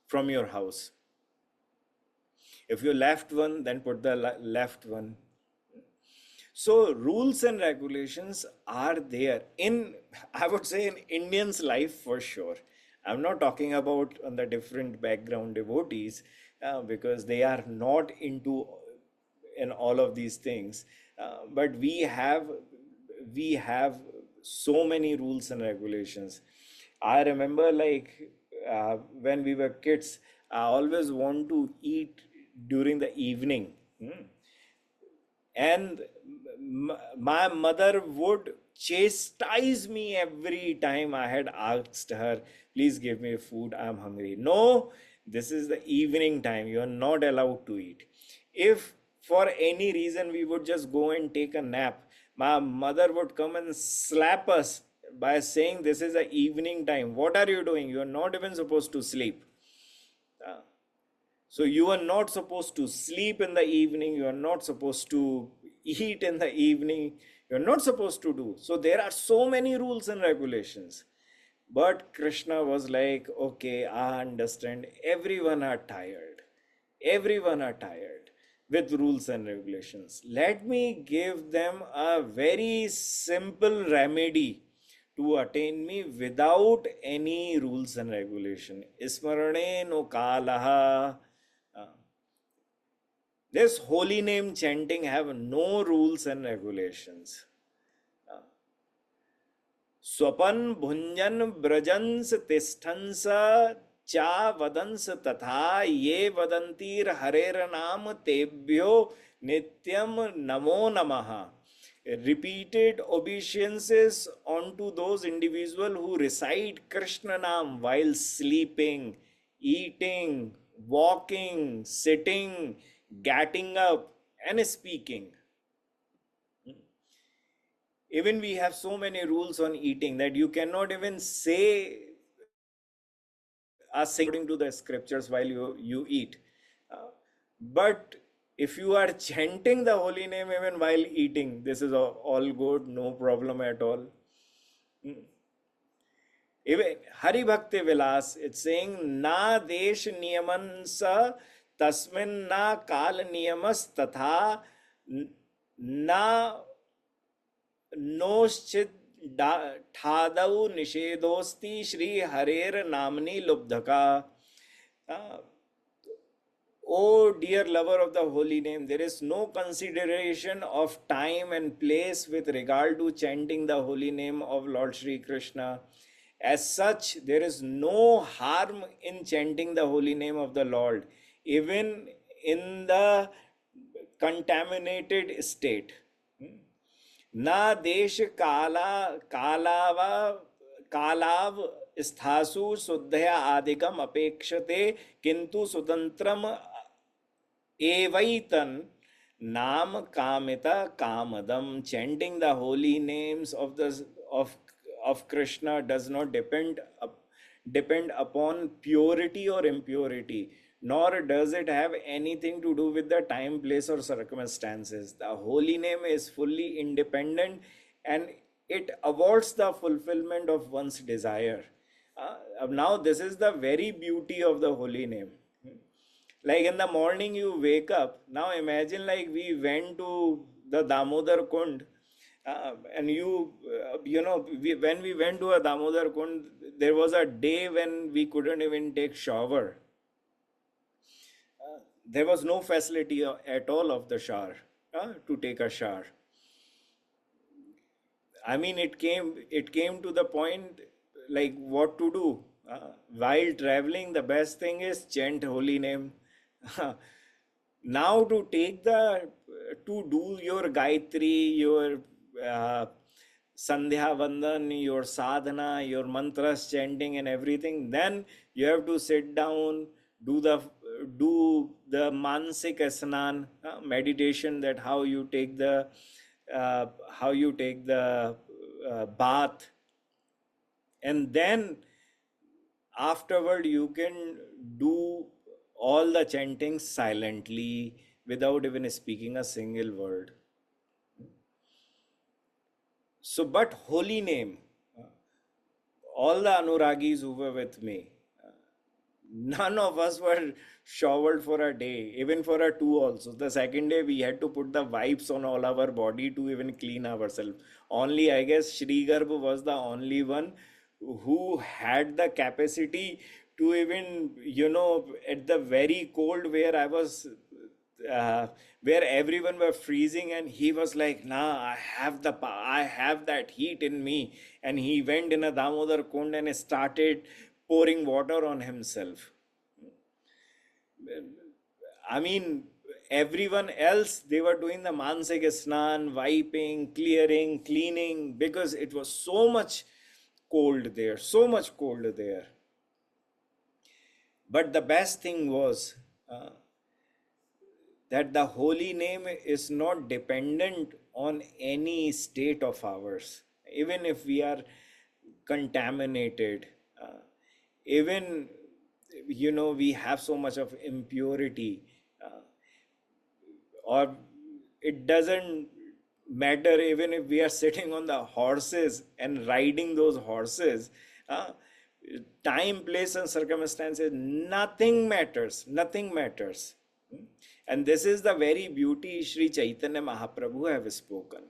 from your house. If you left one, then put the left one. So rules and regulations are there in, I would say, in Indians' life for sure. I'm not talking about on the different background devotees, because they are not into in all of these things. But we have so many rules and regulations. I remember, like, when we were kids, I always want to eat during the evening. And my mother would chastise me every time I had asked her, please give me food, I'm hungry. No, this is the evening time, you are not allowed to eat. If for any reason we would just go and take a nap, my mother would come and slap us by saying, this is the evening time, what are you doing, you are not even supposed to sleep. So you are not supposed to sleep in the evening, you are not supposed to eat in the evening, you are not supposed to do. So there are so many rules and regulations. But Krishna was like, okay, I understand. Everyone are tired. Everyone are tired with rules and regulations. Let me give them a very simple remedy to attain me without any rules and regulation. Ismarane no kalaha. This holy name chanting have no rules and regulations. स्वपन भुंजन ब्रजंस तिष्ठंस चा वदंस तथा ये वदंतीर हरेर नाम तेभ्यो नित्यम नमो नमः. Repeated obeisances unto those individuals who recite Krishna Nam while sleeping, eating, walking, sitting, getting up, and speaking. Even we have so many rules on eating that you cannot even say a saying according to the scriptures while you eat. But if you are chanting the holy name even while eating, this is all good, no problem at all. Even Hari Bhakti Vilas, it's saying, na desh niyaman sa tasmin na kal niyamas tatha na नोश्चित ठादौ निषेधोस्ति Shri हरेर nominee लुब्धका. Oh, dear lover of the holy name, there is no consideration of time and place with regard to chanting the holy name of Lord Shri Krishna. As such, there is no harm in chanting the holy name of the Lord, even in the contaminated state. न देश कालाव स्थासु शुद्धया आदिकम अपेक्षते किंतु स्वतंत्रम एवैतन नाम कामिता Kamdam. Chanting the holy names of Krishna does not depend upon purity or impurity, nor does it have anything to do with the time, place, or circumstances. The holy name is fully independent and it awards the fulfillment of one's desire. Now, this is the very beauty of the holy name. Like in the morning, you wake up. Now, imagine like we went to the Damodar Kund And when we went to a Damodar Kund, there was a day when we couldn't even take shower. There was no facility at all of the shower, to take a shower. I mean, it came to the point like what to do. While traveling, the best thing is chant holy name. Now to do your Gayatri, your uh, Sandhya Vandan, your sadhana, your mantras chanting and everything, then you have to sit down, do the do the mansik asnan, meditation, that how you take the bath, and then afterward you can do all the chanting silently without even speaking a single word. So, but holy name, all the Anuragis who were with me, none of us were showered for a day, even for a two also. The second day we had to put the wipes on all our body to even clean ourselves. Only I guess Shri Garbh was the only one who had the capacity to even, at the very cold where I was, uh, where everyone were freezing, and he was like, nah, I have that heat in me. And he went in a Damodar Kund and started pouring water on himself. I mean, everyone else, they were doing the mansik snan, wiping, clearing, cleaning, because it was so much cold there, so much cold there. But the best thing was, that the holy name is not dependent on any state of ours. Even if we are contaminated, even we have so much of impurity, or it doesn't matter even if we are sitting on the horses and riding those horses, uh, time, place and circumstances, nothing matters, nothing matters. And this is the very beauty Sri Chaitanya Mahaprabhu have spoken.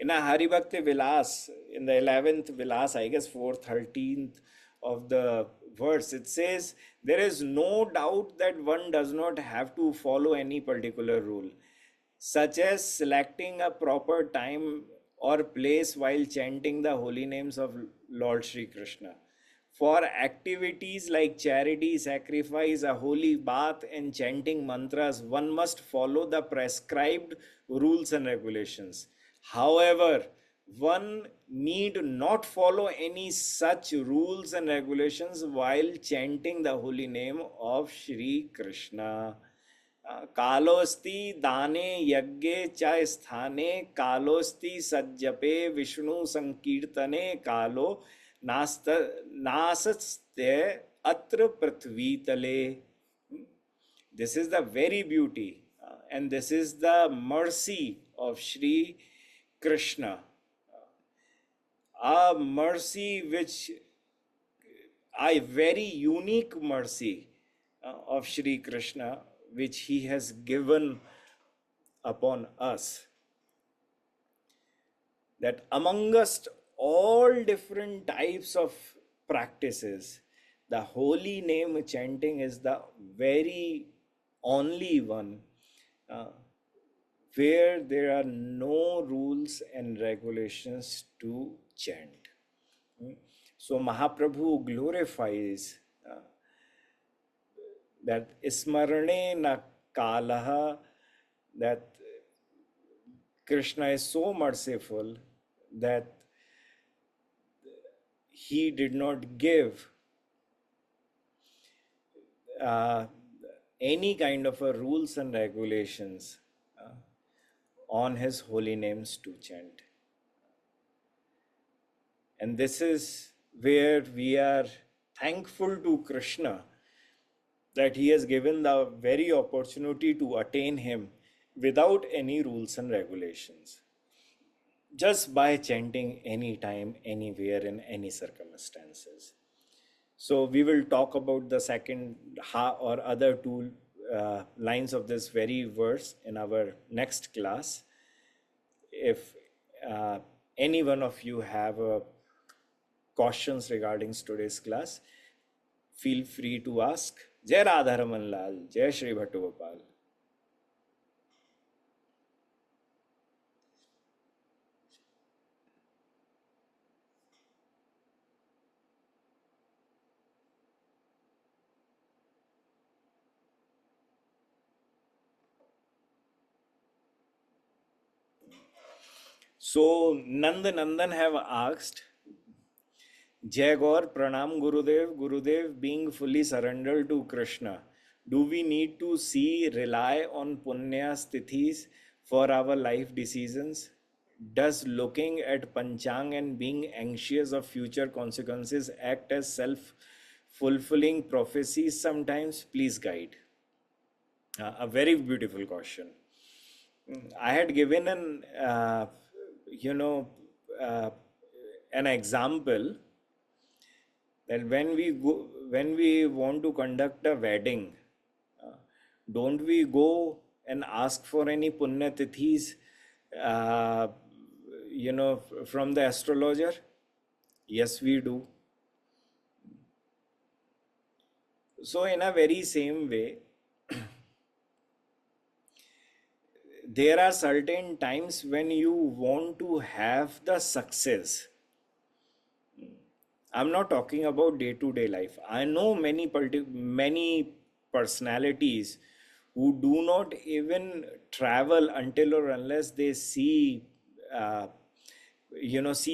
In a Hari Bhakti Vilas, in the 11th Vilas, I guess 413th of the verse, it says, there is no doubt that one does not have to follow any particular rule, such as selecting a proper time or place while chanting the holy names of Lord Sri Krishna. For activities like charity, sacrifice, a holy bath, and chanting mantras, one must follow the prescribed rules and regulations. However, one need not follow any such rules and regulations while chanting the holy name of Shri Krishna. कालोस्ति दाने यज्ञे च स्थाने कालोस्ति सज्जपे विष्णु संकीर्तने कालो नास्त नासस्ते अत्र पृथ्वी तले. This is the very beauty, and this is the mercy of Shri Krishna, a mercy which, a very unique mercy of Shri Krishna, which he has given upon us, that amongst all different types of practices, the holy name chanting is the very only one where there are no rules and regulations to chant. So Mahaprabhu glorifies that smarane na kalaha, that Krishna is so merciful that he did not give any kind of a rules and regulations on his holy names to chant. And this is where we are thankful to Krishna, that he has given the very opportunity to attain him without any rules and regulations, just by chanting anytime, anywhere, in any circumstances. So we will talk about the second or other two lines of this very verse in our next class. If uh, any one of you have questions regarding today's class, feel free to ask. Jai Radha Raman Lal, Jai Shri Bhattagopal. So Nand Nandan have asked, Jai Gaur, Pranam Gurudev. Gurudev, being fully surrendered to Krishna, do we need to rely on Punya Stithis for our life decisions? Does looking at Panchang and being anxious of future consequences act as self fulfilling prophecies sometimes? Please guide. A very beautiful question. I had given you know, uh, an example that when we want to conduct a wedding, uh, don't we go and ask for any punya tithis, uh, from the astrologer? Yes, we do. So in a very same way, there are certain times when you want to have the success. I'm not talking about day to day life. I know many personalities who do not even travel until or unless they uh, see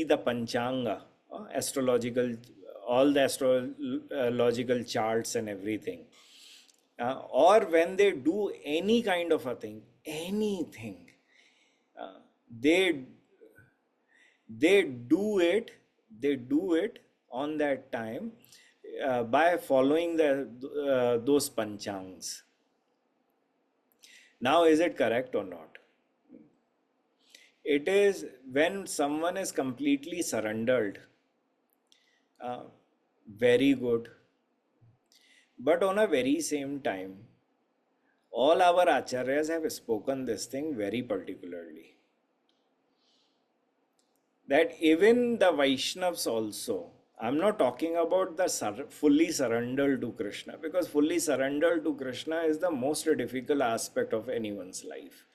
the Panchanga, astrological, all the astrological charts and everything. Or when they do any kind of a thing, anything, uh, they they do it they do it on that time by following those panchangs. Now, is it correct or not? It is when someone is completely surrendered. uh, Very good, but on a very same time, all our acharyas have spoken this thing very particularly, that even the Vaishnavas also, I'm not talking about the fully surrendered to Krishna, because fully surrendered to Krishna is the most difficult aspect of anyone's life.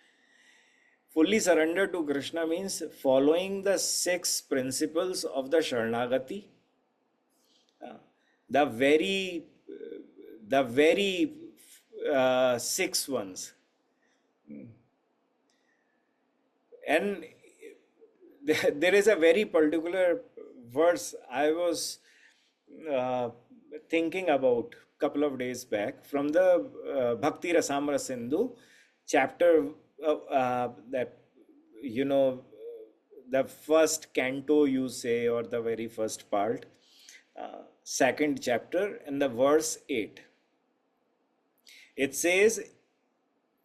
Fully surrendered to Krishna means following the six principles of the Sharanagati, the very, the very six ones. And there is a very particular verse I was uh, thinking about a couple of days back from the Bhakti Rasamra Sindhu chapter, that you know the first canto, you say, or the very first part, second chapter, and the verse 8. It says,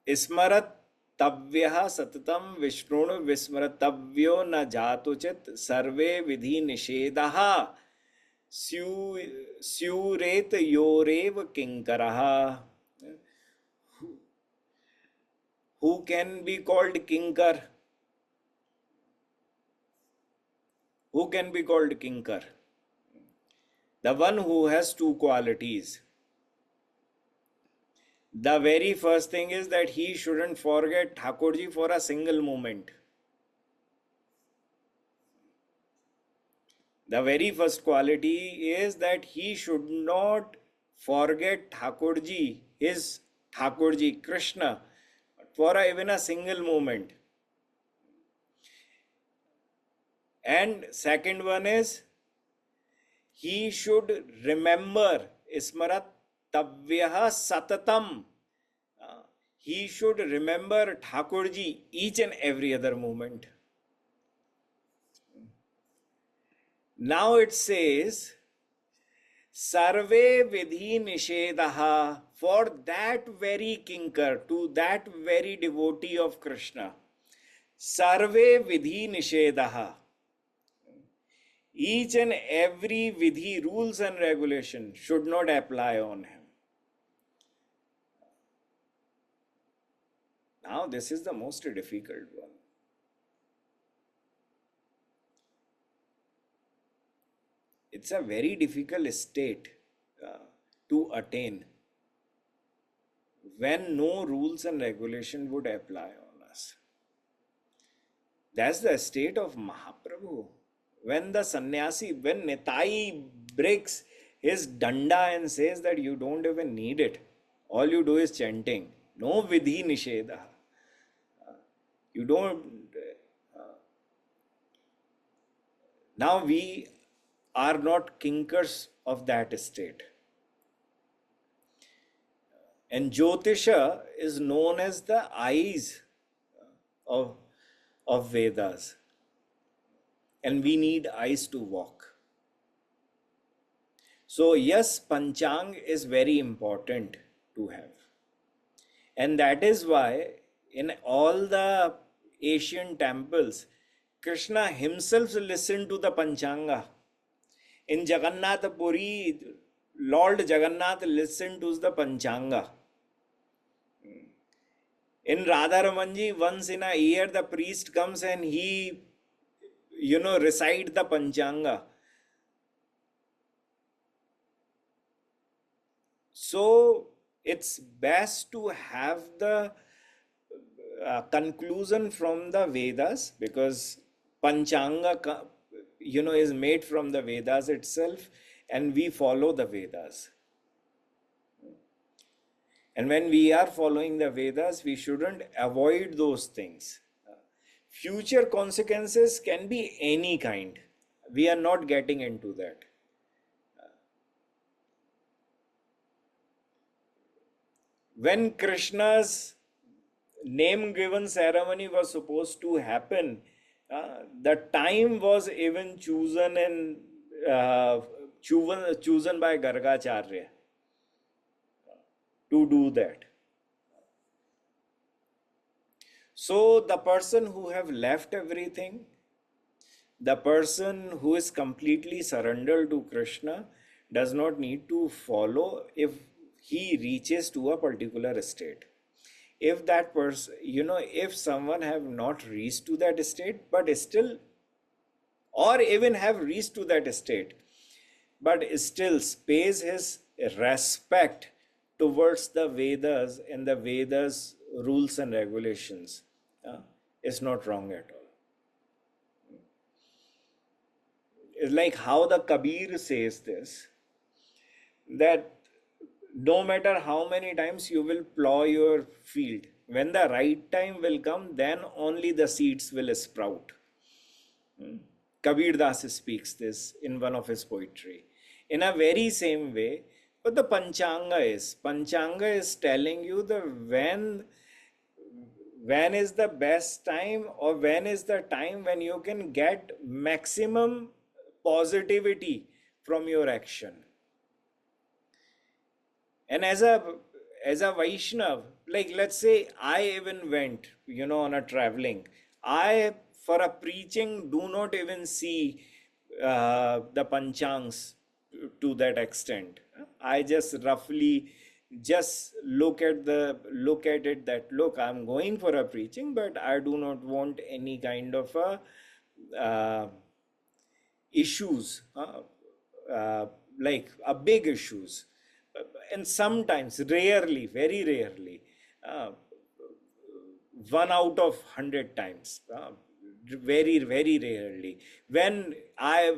स्मरत तव्यः सततम Vishnu विस्मृतव्यो न जातुचित सर्वे विधि निषेधः स्यूरेत योरेव किंकरः. Who can be called kinkar? Who can be called kinkar? The one who has two qualities. The very first thing is that he shouldn't forget Thakurji for a single moment. The very first quality is that he should not forget Thakurji, his Thakurji, Krishna, for even a single moment. And second one is, he should remember Ismarat Tavyah Satatam. He should remember Thakurji each and every other moment. Now it says, Sarve Vidhi Nishedaha, for that very kinkar, to that very devotee of Krishna. Sarve Vidhi Nishedaha. Each and every vidhi, rules and regulation, should not apply on him. Now, this is the most difficult one. it's a very difficult state to attain when no rules and regulation would apply on us. That's the state of Mahaprabhu. When the sannyasi, when Nitai breaks his danda and says that you don't even need it, all you do is chanting. No vidhi nisheda. You don't. Now we are not kinkers of that state. And Jyotisha is known as the eyes of, of Vedas. And we need eyes to walk. So yes, Panchang is very important to have. And that is why in all the Asian temples, Krishna himself listened to the Panchanga. In Jagannath Puri, Lord Jagannath listened to the Panchanga. In Radharamanji, once in a year, the priest comes and he, recite the Panchanga. So it's best to have the conclusion from the Vedas, because Panchanga, is made from the Vedas itself, and we follow the Vedas. And when we are following the Vedas, we shouldn't avoid those things. Future consequences can be any kind. We are not getting into that. When Krishna's name given ceremony was supposed to happen, the time was even chosen and chosen by Gargacharya to do that. So the person who have left everything, the person who is completely surrendered to Krishna, does not need to follow if he reaches to a particular state. If that person, if someone have not reached to that state, but still, or even have reached to that state, but still pays his respect towards the Vedas and the Vedas rules and regulations, is not wrong at all. It's like how the Kabir says this, that no matter how many times you will plow your field, when the right time will come, then only the seeds will sprout. Kabir Das speaks this in one of his poetry. In a very same way, but the Panchanga is telling you the when is the best time, or when is the time when you can get maximum positivity from your action. And as a Vaishnav, like let's say I even went, on a traveling, I for a preaching do not even see the Panchangs to that extent. I just roughly just look at it that look, I'm going for a preaching, but I do not want any kind of issues, like a big issues. And sometimes, rarely, very rarely, 1 out of 100 times, very, very rarely, when I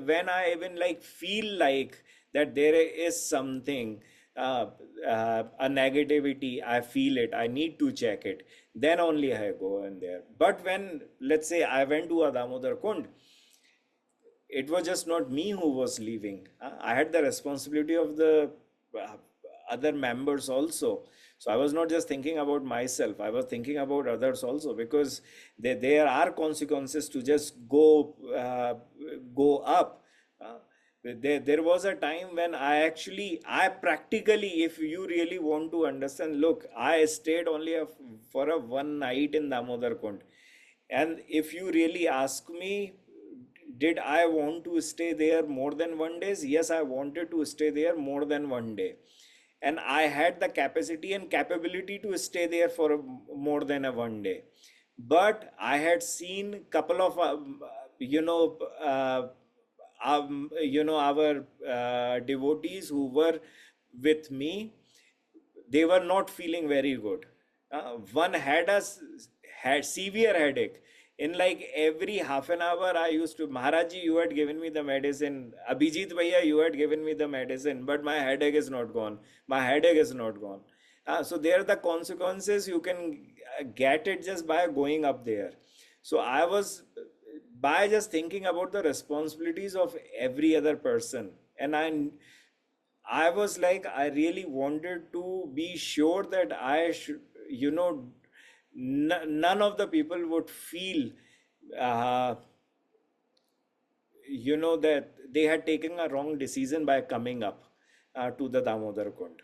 even like feel like that there is something, a negativity, I feel it, I need to check it, then only I go in there. But when, let's say, I went to a Damodar Kund, it was just not me who was leaving. I had the responsibility of the other members also. So I was not just thinking about myself, I was thinking about others also, because there are consequences to just go up. There was a time when I practically, if you really want to understand, look, I stayed only for a one night in Damodar Kund. And if you really ask me, did I want to stay there more than 1 day? Yes, I wanted to stay there more than 1 day. And I had the capacity and capability to stay there for more than a 1 day. But I had seen couple of, our devotees who were with me, they were not feeling very good. One had severe headache. In like every half an hour, I used to, Maharaji, you had given me the medicine. Abhijit Bhaiya, you had given me the medicine, but my headache is not gone. My headache is not gone. So there are the consequences. You can get it just by going up there. So I was, by just thinking about the responsibilities of every other person, and I was like, I really wanted to be sure that I should, none of the people would feel, uh, that they had taken a wrong decision by coming up to the Damodar Kund.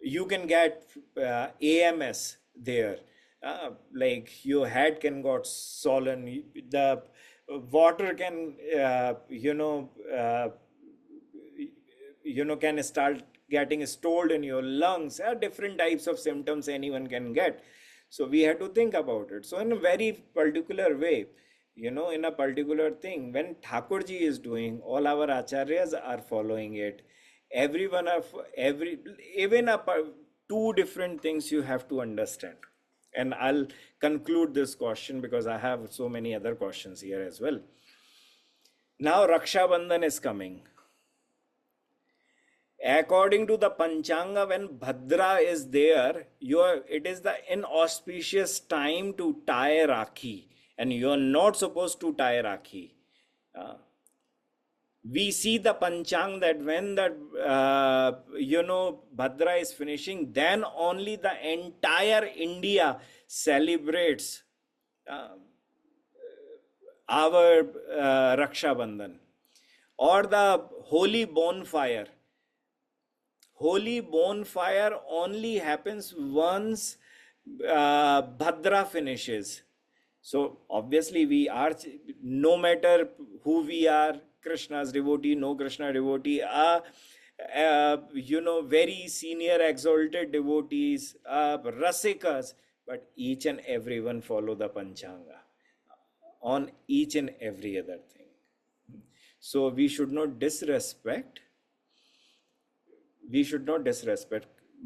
You can get AMS there. Like your head can got swollen, the water can, can start getting stored in your lungs. There are different types of symptoms anyone can get. So we had to think about it. So in a very particular way, in a particular thing, when Thakurji is doing, all our acharyas are following it. Everyone of every even two different things you have to understand. And I'll conclude this question because I have so many other questions here as well. Now Raksha Bandhan is coming. According to the Panchanga, when Bhadra is there, it is the inauspicious time to tie Rakhi, and you are not supposed to tie Rakhi. We see the Panchang that when the Bhadra is finishing, then only the entire India celebrates our Raksha Bandhan, or the holy bonfire. Holy bonfire only happens once Bhadra finishes. So obviously we are, no matter who we are, Krishna's devotee, no Krishna devotee, very senior exalted devotees, rasikas, but each and everyone follow the Panchanga on each and every other thing. So we should not disrespect.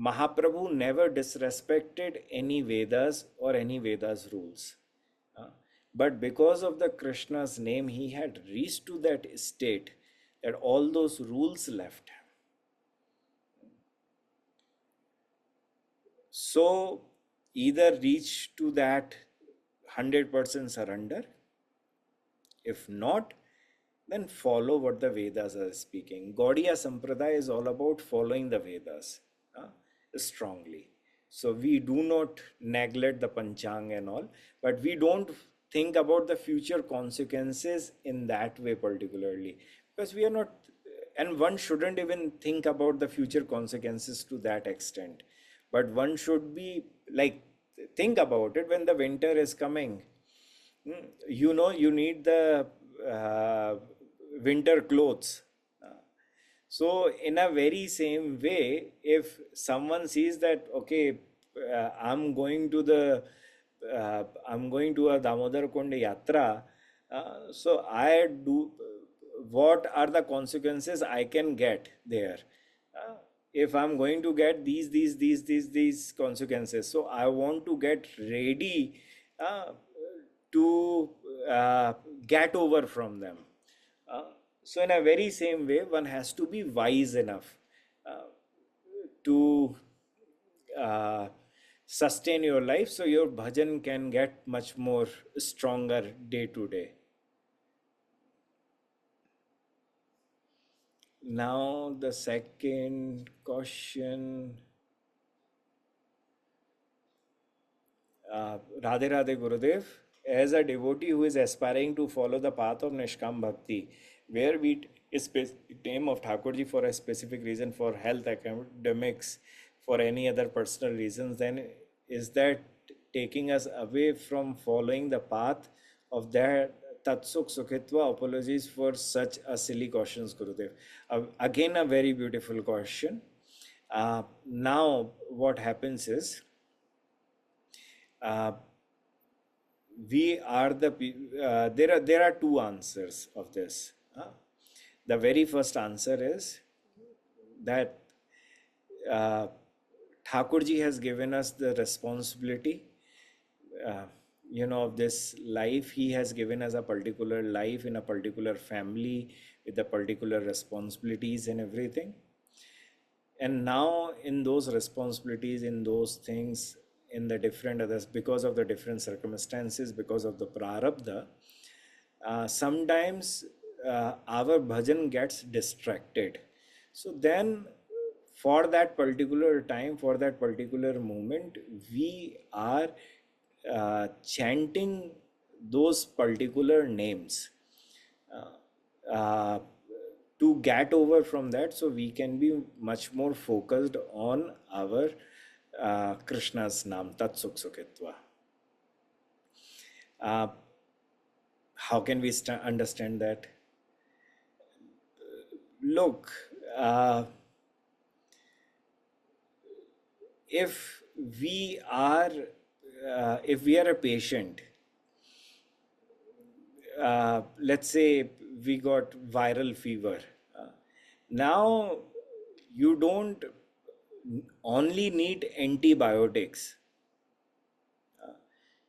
Mahaprabhu never disrespected any Vedas or any Vedas rules. But because of the Krishna's name, he had reached to that state that all those rules left him. So either reach to that 100% surrender. If not, then follow what the Vedas are speaking. Gaudiya Sampradaya is all about following the Vedas strongly. So we do not neglect the Panchang and all, but we don't think about the future consequences in that way particularly, because we are not, and one shouldn't even think about the future consequences to that extent. But one should be like, think about it when the winter is coming. You need the winter clothes. So in a very same way, if someone sees that, okay, I'm going to a Damodar Kund Yatra, so I do, what are the consequences I can get there? If I'm going to get these consequences, so I want to get ready to get over from them. So in a very same way, one has to be wise enough to sustain your life, so your bhajan can get much more stronger day to day. Now the second question. Radhe Radhe Gurudev. As a devotee who is aspiring to follow the path of Nishkam Bhakti, where we name of Thakurji for a specific reason, for health, academics, for any other personal reasons, then is that taking us away from following the path of that Tatsuk Sukhitva? Apologies for such a silly questions, Gurudev. Again, a very beautiful question. Now, what happens is, we are there are two answers of this. The very first answer is that uh, Thakurji has given us the responsibility, uh, of this life. He has given us a particular life in a particular family with the particular responsibilities and everything. And now, in those responsibilities, in those things, in the different others, because of the different circumstances, because of the prarabdha, sometimes our bhajan gets distracted. So then, for that particular time, for that particular moment, we are chanting those particular names uh, to get over from that, so we can be much more focused on our Krishna's Nam, Tat Sukh Sukhitva. Uh, how can we understand that? Look, if we are a patient, let's say we got viral fever. Now you don't only need antibiotics.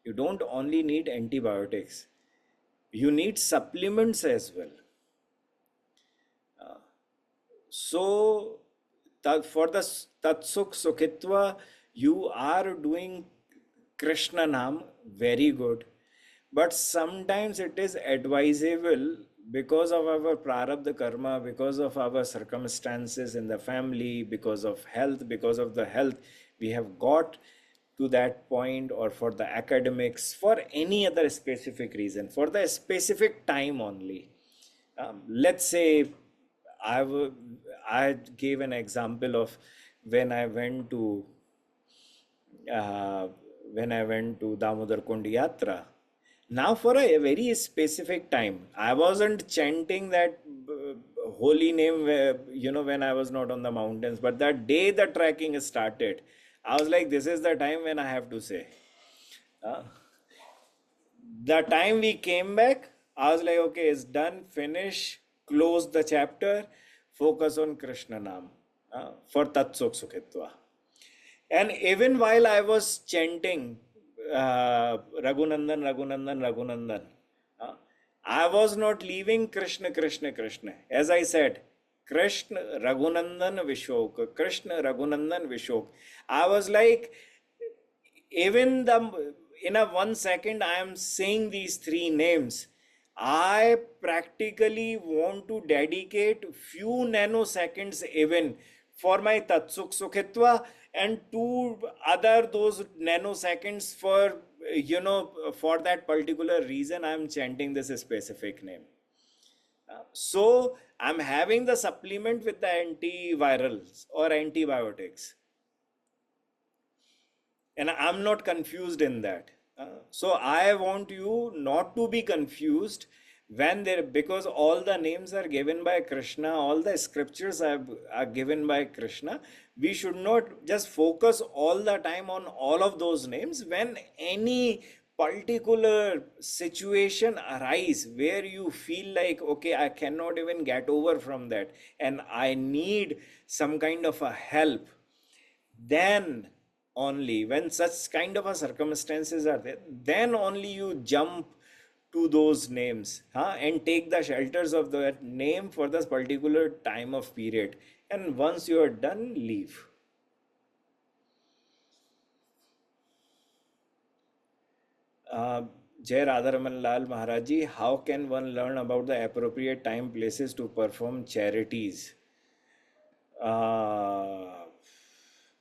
You don't only need antibiotics. You need supplements as well. So for the Tatsuk Sukhitva, you are doing Krishna Nam, very good. But sometimes it is advisable, because of our prarabdha karma, because of our circumstances in the family, because of health, because of the health we have got to that point, or for the academics, for any other specific reason, for the specific time only. Let's say I gave an example of when I went to uh, Damodar Kund Yatra. Now, for a very specific time, I wasn't chanting that holy name, when I was not on the mountains. But that day the trekking started, I was like, this is the time when I have to say. The time we came back, I was like, okay, it's done, finish, close the chapter, focus on Krishna Nam for Tat Sukh Sukhitva. And even while I was chanting Raghunandan, Raghunandan, Raghunandan, I was not leaving Krishna, Krishna, Krishna. As I said, Krishna Raghunandan Vishok, Krishna Raghunandan Vishok. I was like, even in a 1 second, I am saying these three names. I practically want to dedicate few nanoseconds even for my Tatsuk Sukhitva, and two other those nanoseconds for for that particular reason I'm chanting this specific name. So I'm having the supplement with the antivirals or antibiotics, and I'm not confused in that. So I want you not to be confused when there, because all the names are given by Krishna, all the scriptures are given by Krishna. We should not just focus all the time on all of those names. When any particular situation arise where you feel like, okay, I cannot even get over from that and I need some kind of a help, then only, when such kind of a circumstances are there, then only you jump to those names, and take the shelters of that name for this particular time of period, and once you are done, leave. Jai Radharaman Lal Maharaj Ji, how can one learn about the appropriate time places to perform charities?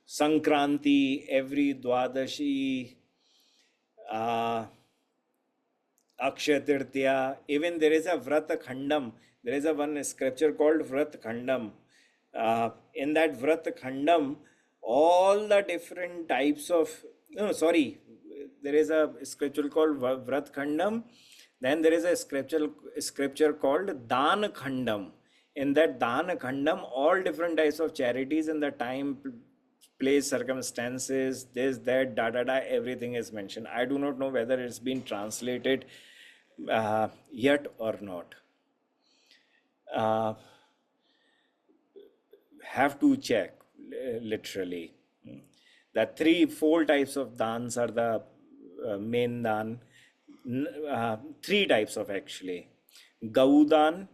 Sankranti, every Dwadashi, Akshaya Tirtya, even there is a Vrata Khandam. There is a one scripture called Vrat Khandam. In that Vrat Khandam, all the different types of, no, sorry, there is a scripture called Vrat Khandam. Then there is a scripture called Dan Khandam. In that Dan Khandam, all different types of charities and the time place, circumstances, this, that, da da da, everything is mentioned. I do not know whether it's been translated yet or not. Uh, have to check literally. The four types of dans are the main dan. Three types of actually. Gaudan,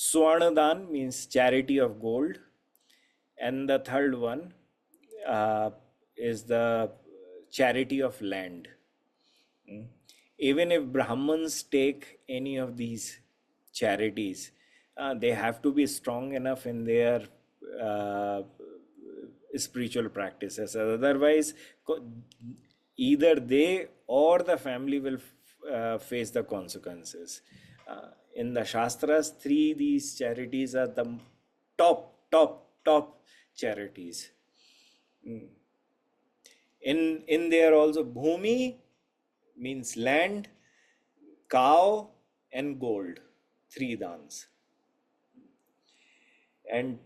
Swarnadan means charity of gold, and the third one is the charity of land. Even if Brahmins take any of these charities, they have to be strong enough in their uh, spiritual practices. Otherwise, either they or the family will face the consequences. In the Shastras, these charities are the top charities. In there also, bhumi means land, cow, and gold. Three dans. And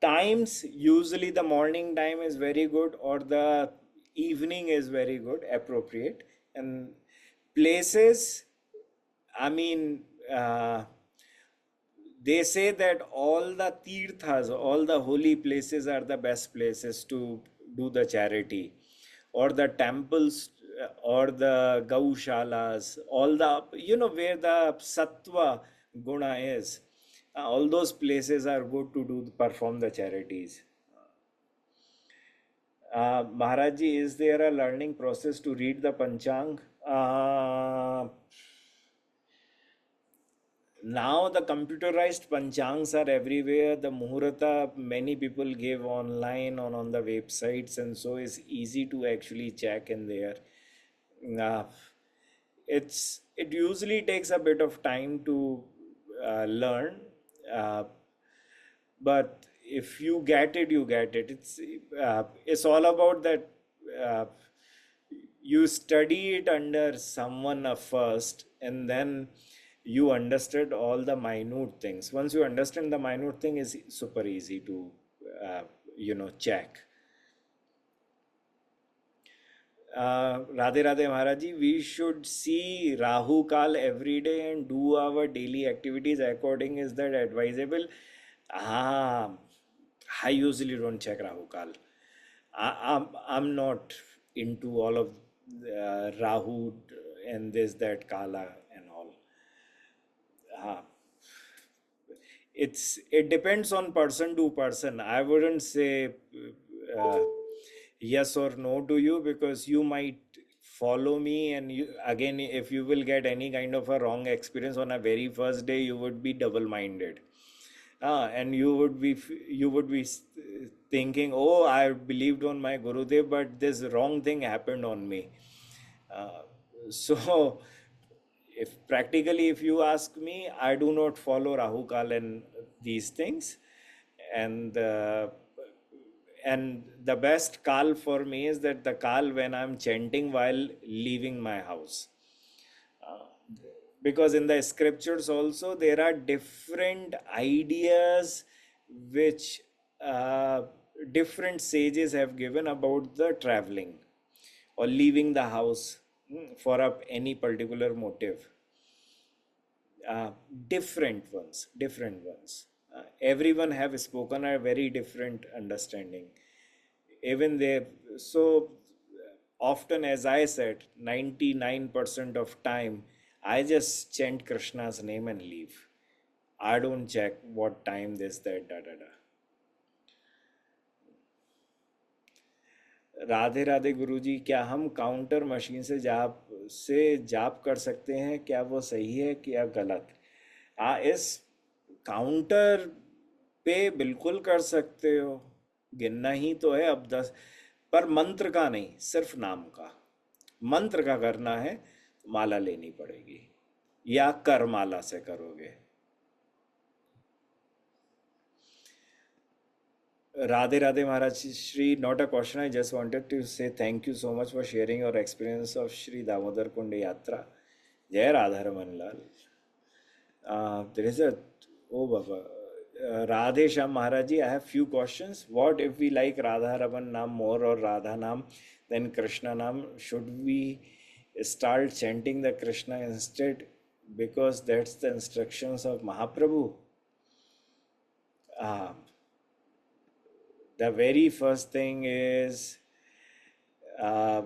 times, usually the morning time is very good or the evening is very good, appropriate. And places, I mean, they say that all the tirthas, all the holy places are the best places to do the charity, or the temples, or the gaushalas, all the, where the sattva guna is. All those places are good to perform the charities. Maharaji, is there a learning process to read the Panchang? Now the computerized panchangs are everywhere. The muhurata many people give online on the websites, and so it's easy to actually check in there. Uh, it usually takes a bit of time to learn, uh, but if you get it, you get it. It's all about that. Uh, you study it under someone first, and then you understood all the minute things. Once you understand the minute thing, is super easy to check. Radhe Radhe Maharaji, we should see Rahu Kal every day and do our daily activities according. Is that advisable? Ah, I usually don't check Rahu Kal. I'm not into all of Rahu and this, that, Kala and all. It depends on person to person. I wouldn't say uh, yes or no to you, because you might follow me, and you, again, if you will get any kind of a wrong experience on a very first day, you would be double minded. And you would be thinking, oh, I believed on my Gurudev, but this wrong thing happened on me. uh, so if you ask me, I do not follow Rahu Kal and these things. And uh, and the best kal for me is that the kal when I'm chanting while leaving my house. Because in the scriptures also there are different ideas which different sages have given about the traveling or leaving the house, for any particular motive. uh, different ones. Everyone have spoken a very different understanding. Even they, so often, as I said, 99% of time I just chant Krishna's name and leave. I don't check what time this, that, da da da. Radhe Radhe गुरुजी, क्या हम counter machine से जाप कर सकते हैं? क्या वो सही है क्या गलत? इस काउंटर पे बिल्कुल कर सकते हो। गिनना ही तो है अब 10, पर मंत्र का नहीं, सिर्फ नाम का। मंत्र का करना है तो माला लेनी पड़ेगी, या कर माला से करोगे। Radhe Radhe Maharaj Shri, not a question. I just wanted to say thank you so much for sharing your experience of Shri Damodar Kund Yatra. Jai Radha Raman Lal. There is a, oh Baba, Radhe Shyam Maharaj ji, I have few questions. What if we like Radha Raman Nam more or Radha Nam than Krishna Nam? Should we start chanting the Krishna instead? Because that's the instructions of Mahaprabhu. Uh, the very first thing is, uh,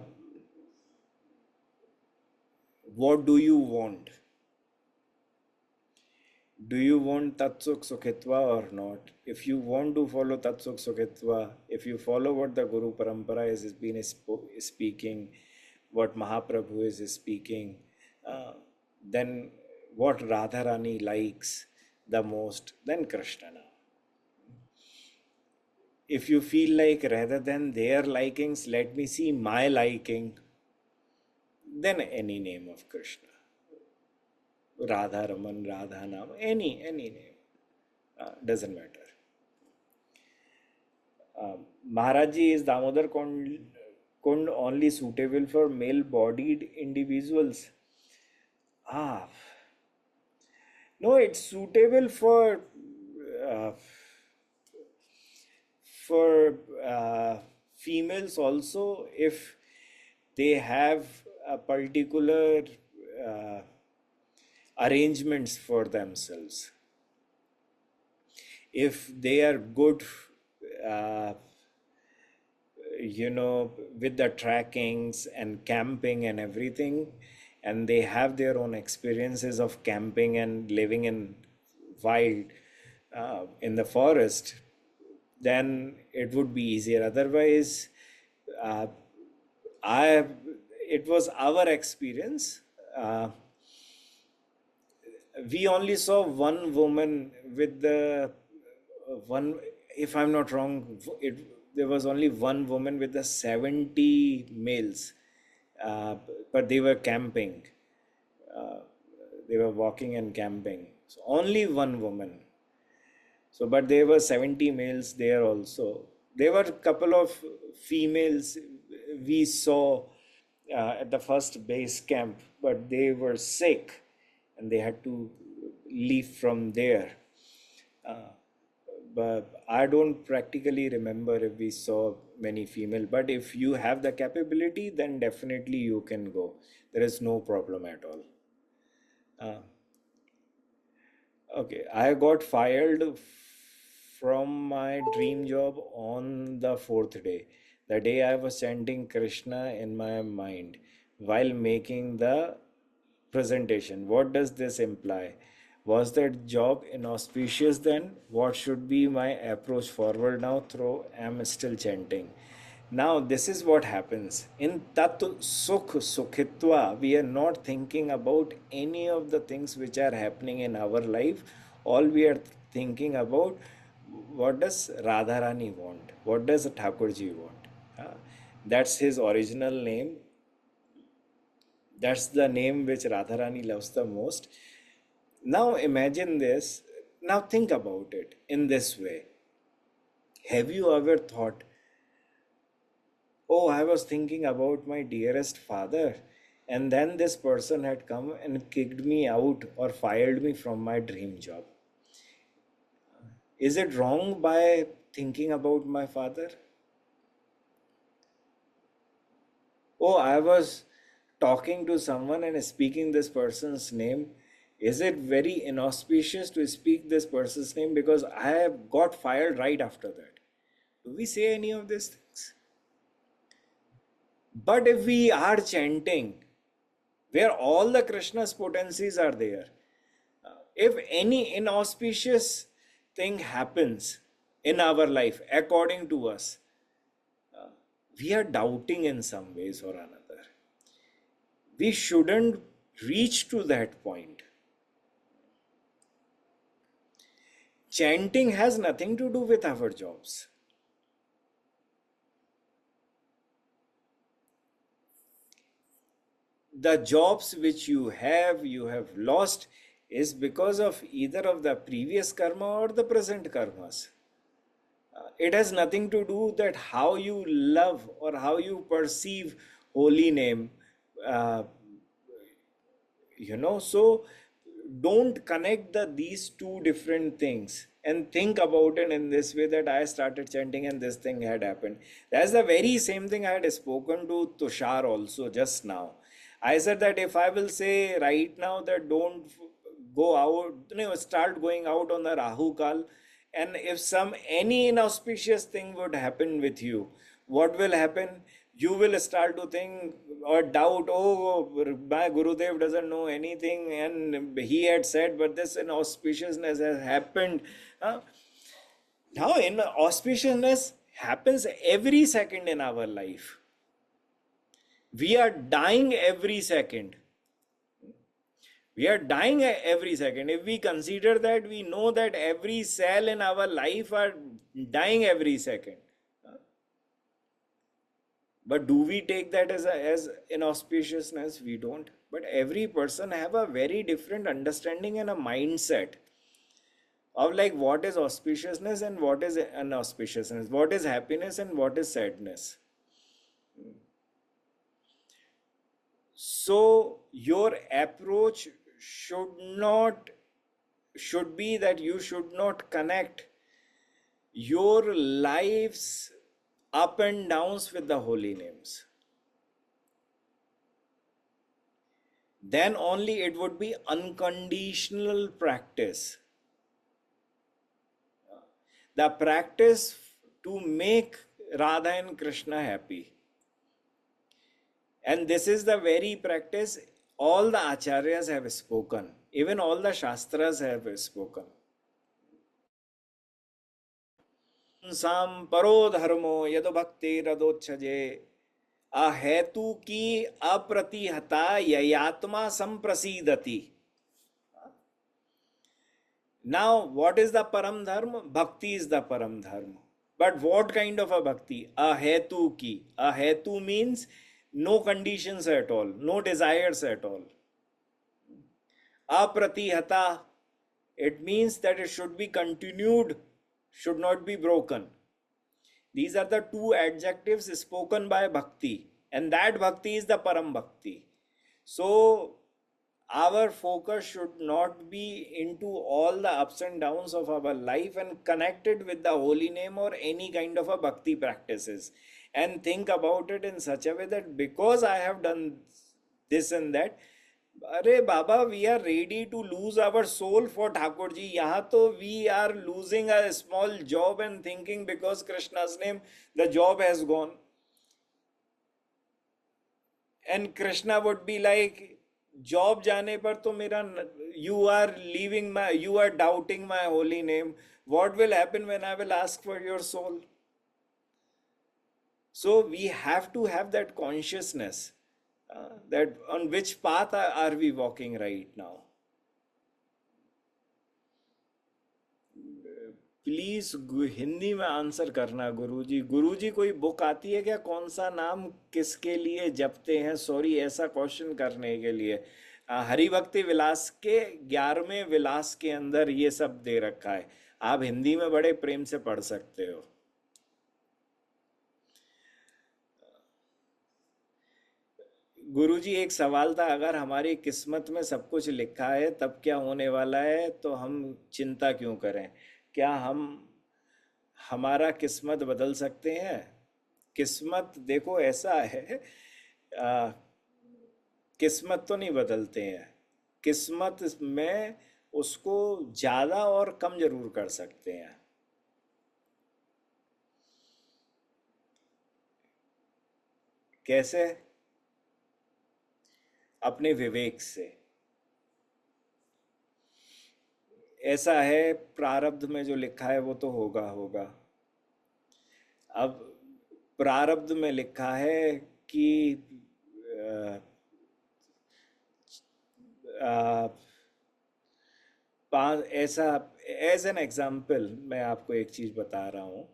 what do you want? Do you want Tatsuk Sukhitva or not? If you want to follow Tatsuk Sukhitva, if you follow what the Guru Parampara is been speaking, what Mahaprabhu is speaking, uh, then what Radharani likes the most, then Krishna. If you feel like rather than their likings, let me see my liking, then any name of Krishna. Radha Raman, Radha Nam, any name. Doesn't matter. Maharaji, is Damodar Kund only suitable for male-bodied individuals? Ah, no, it's suitable uh, for females also if they have a particular uh, arrangements for themselves. If they are good, uh, with the trackings and camping and everything, and they have their own experiences of camping and living in wild, in the forest, then it would be easier. Otherwise, uh, I it was our experience. We only saw one woman with the one, if I'm not wrong, there was only one woman with the 70 males, uh, but they were camping. Uh, they were walking and camping. So only one woman. So, but there were 70 males there also. There were a couple of females we saw at the first base camp, but they were sick and they had to leave from there. But I don't practically remember if we saw many female. But if you have the capability, then definitely you can go. There is no problem at all. Okay, I got fired from my dream job on the fourth day. The day I was chanting Krishna in my mind while making the presentation. What does this imply? Was that job inauspicious then? What should be my approach forward now through I'm still chanting? Now, this is what happens. In Tat Sukh Sukhitva, we are not thinking about any of the things which are happening in our life. All we are thinking about, what does Radharani want? What does Thakurji want? That's his original name. That's the name which Radharani loves the most. Now imagine this. Now think about it in this way. Have you ever thought, oh, I was thinking about my dearest father, and then this person had come and kicked me out or fired me from my dream job? Is it wrong by thinking about my father? Oh, I was talking to someone and speaking this person's name. Is it very inauspicious to speak this person's name because I have got fired right after that? Do we say any of these things? But if we are chanting, where all the Krishna's potencies are there, if any inauspicious thing happens in our life, according to us, we are doubting in some ways or another. We shouldn't reach to that point. Chanting has nothing to do with our jobs. The jobs which you have lost is because of either of the previous karma or the present karmas. It has nothing to do that how you love or how you perceive holy name. Uh, so don't connect these two different things and think about it in this way, that I started chanting and this thing had happened. That's the very same thing I had spoken to Tushar also just now. I said that if I will say right now that don't go out, start going out on the Rahu Kal, and if some any inauspicious thing would happen with you, what will happen? You will start to think or doubt, oh, my Gurudev doesn't know anything, and he had said, but this inauspiciousness has happened. Huh? Now, inauspiciousness happens every second in our life. We are dying every second. We are dying every second. If we consider that, we know that every cell in our life are dying every second. But do we take that as inauspiciousness? We don't. But every person have a very different understanding and a mindset of like what is auspiciousness and what is inauspiciousness, what is happiness and what is sadness. So your approach should be that you should not connect your life's up and downs with the holy names. Then only it would be unconditional practice. The practice to make Radha and Krishna happy. And this is the very practice all the acharyas have spoken. Even all the shastras have spoken. Sam paro dharmo yado bhakti radocchaje ahetu ki apratihata yayatma samprasidati. Now, what is the param dharma? Bhakti is the param dharma. But what kind of a bhakti? Ahetu ki. Ahetu means no conditions at all, no desires at all. Apratihata, it means that it should be continued, should not be broken. These are the two adjectives spoken by bhakti, and that bhakti is the param bhakti. So our focus should not be into all the ups and downs of our life and connected with the holy name or any kind of a bhakti practices, and think about it in such a way that because I have done this and that, अरे बाबा, we are ready to lose our soul for Thakur ji. यहाँ तो we are losing a small job and thinking because Krishna's name the job has gone, and Krishna would be like, job जाने पर तो मेरा, you are leaving my, you are doubting my holy name. What will happen when I will ask for your soul? So we have to have that consciousness that on which path are we walking right now. Please Hindi में answer करना गुरुजी। गुरुजी कोई book आती है क्या, कौन सा नाम किसके लिए जपते हैं? सॉरी, ऐसा क्वेश्चन करने के लिए। हरिभक्ति विलास के 11वें विलास के अंदर ये सब दे रखा है, आप हिंदी में बड़े प्रेम से पढ़ सकते हो। गुरुजी एक सवाल था, अगर हमारी किस्मत में सब कुछ लिखा है तब क्या होने वाला है, तो हम चिंता क्यों करें? क्या हम हमारा किस्मत बदल सकते हैं? किस्मत देखो ऐसा है, किस्मत तो नहीं बदलते हैं, किस्मत में उसको ज़्यादा और कम जरूर कर सकते हैं। कैसे? अपने विवेक से। ऐसा है, प्रारब्ध में जो लिखा है वो तो होगा होगा। अब प्रारब्ध में लिखा है कि ऐसा, एज एन एग्जाम्पल मैं आपको एक चीज़ बता रहा हूँ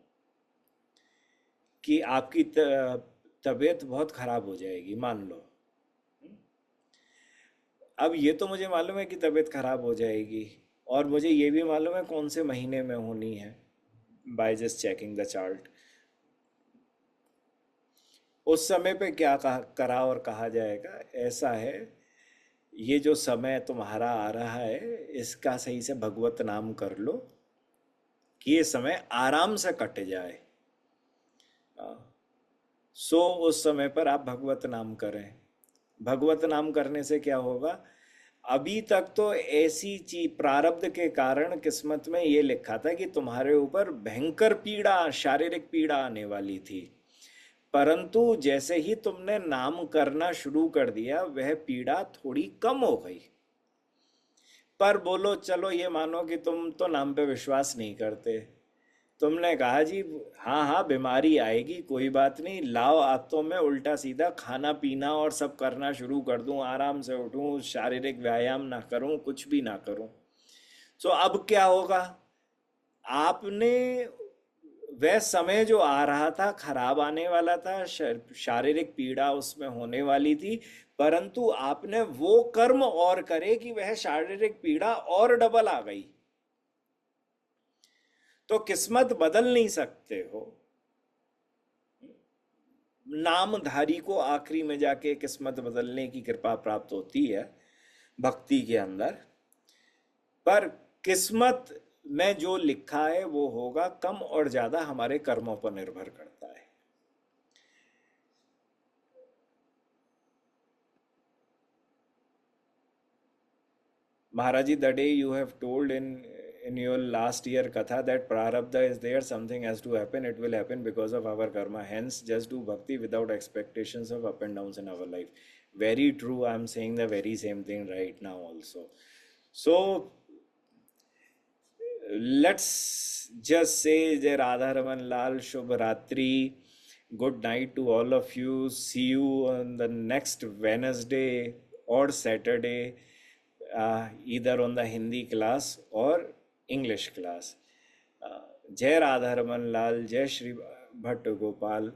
कि आपकी तबीयत बहुत ख़राब हो जाएगी, मान लो। अब ये तो मुझे मालूम है कि तबीयत ख़राब हो जाएगी, और मुझे ये भी मालूम है कौन से महीने में होनी है, by just checking the chart. उस समय पे क्या करा और कहा जाएगा, ऐसा है, ये जो समय तुम्हारा आ रहा है इसका सही से भगवत नाम कर लो, कि ये समय आराम से कट जाए। सो उस समय पर आप भगवत नाम करें। भगवत नाम करने से क्या होगा? अभी तक तो ऐसी चीज प्रारब्ध के कारण किस्मत में ये लिखा था कि तुम्हारे ऊपर भयंकर पीड़ा, शारीरिक पीड़ा आने वाली थी, परंतु जैसे ही तुमने नाम करना शुरू कर दिया वह पीड़ा थोड़ी कम हो गई। पर बोलो, चलो ये मानो कि तुम तो नाम पे विश्वास नहीं करते। तुमने कहा जी हाँ हाँ बीमारी आएगी, कोई बात नहीं, लाओ अब तो मैं उल्टा सीधा खाना पीना और सब करना शुरू कर दूं, आराम से उठूं, शारीरिक व्यायाम ना करूं, कुछ भी ना करूं। तो अब क्या होगा? आपने वह समय जो आ रहा था खराब आने वाला था, शारीरिक पीड़ा उसमें होने वाली थी, परंतु आपने वो कर्म और करे कि वह शारीरिक पीड़ा और डबल आ गई। तो किस्मत बदल नहीं सकते हो। नामधारी को आखिरी में जाके किस्मत बदलने की कृपा प्राप्त होती है भक्ति के अंदर, पर किस्मत में जो लिखा है वो होगा, कम और ज्यादा हमारे कर्मों पर निर्भर करता है। Maharaji, the day you have told in your last year katha that prarabdha is there, something has to happen, it will happen because of our karma. Hence, just do bhakti without expectations of up and downs in our life. Very true. I'm saying the very same thing right now also. So let's just say Jai Radha Raman Lal, Shubh Ratri. Good night to all of you. See you on the next Wednesday or Saturday, either on the Hindi class or English class. Jai Radha Raman Lal, Jai Shri Bhatt Gopal.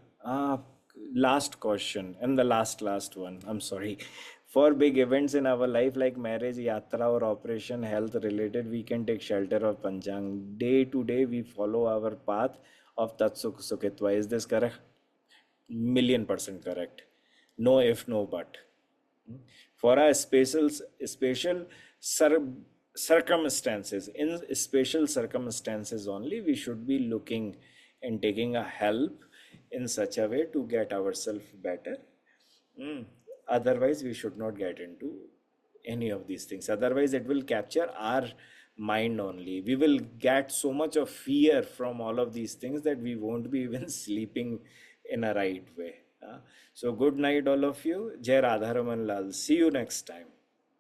Last question and the last one. I'm sorry. For big events in our life like marriage, yatra, or operation health related, we can take shelter of Panchang. Day to day, we follow our path of Tat Sukh Sukhitva. Is this correct? Million percent correct. No if, no but. For our special cir- circumstances, in special circumstances only, we should be looking and taking a help in such a way to get ourselves better. Mm. Otherwise, we should not get into any of these things. Otherwise, it will capture our mind only. We will get so much of fear from all of these things that we won't be even sleeping in a right way. So, good night, all of you. Jai Radha Raman Lal. See you next time.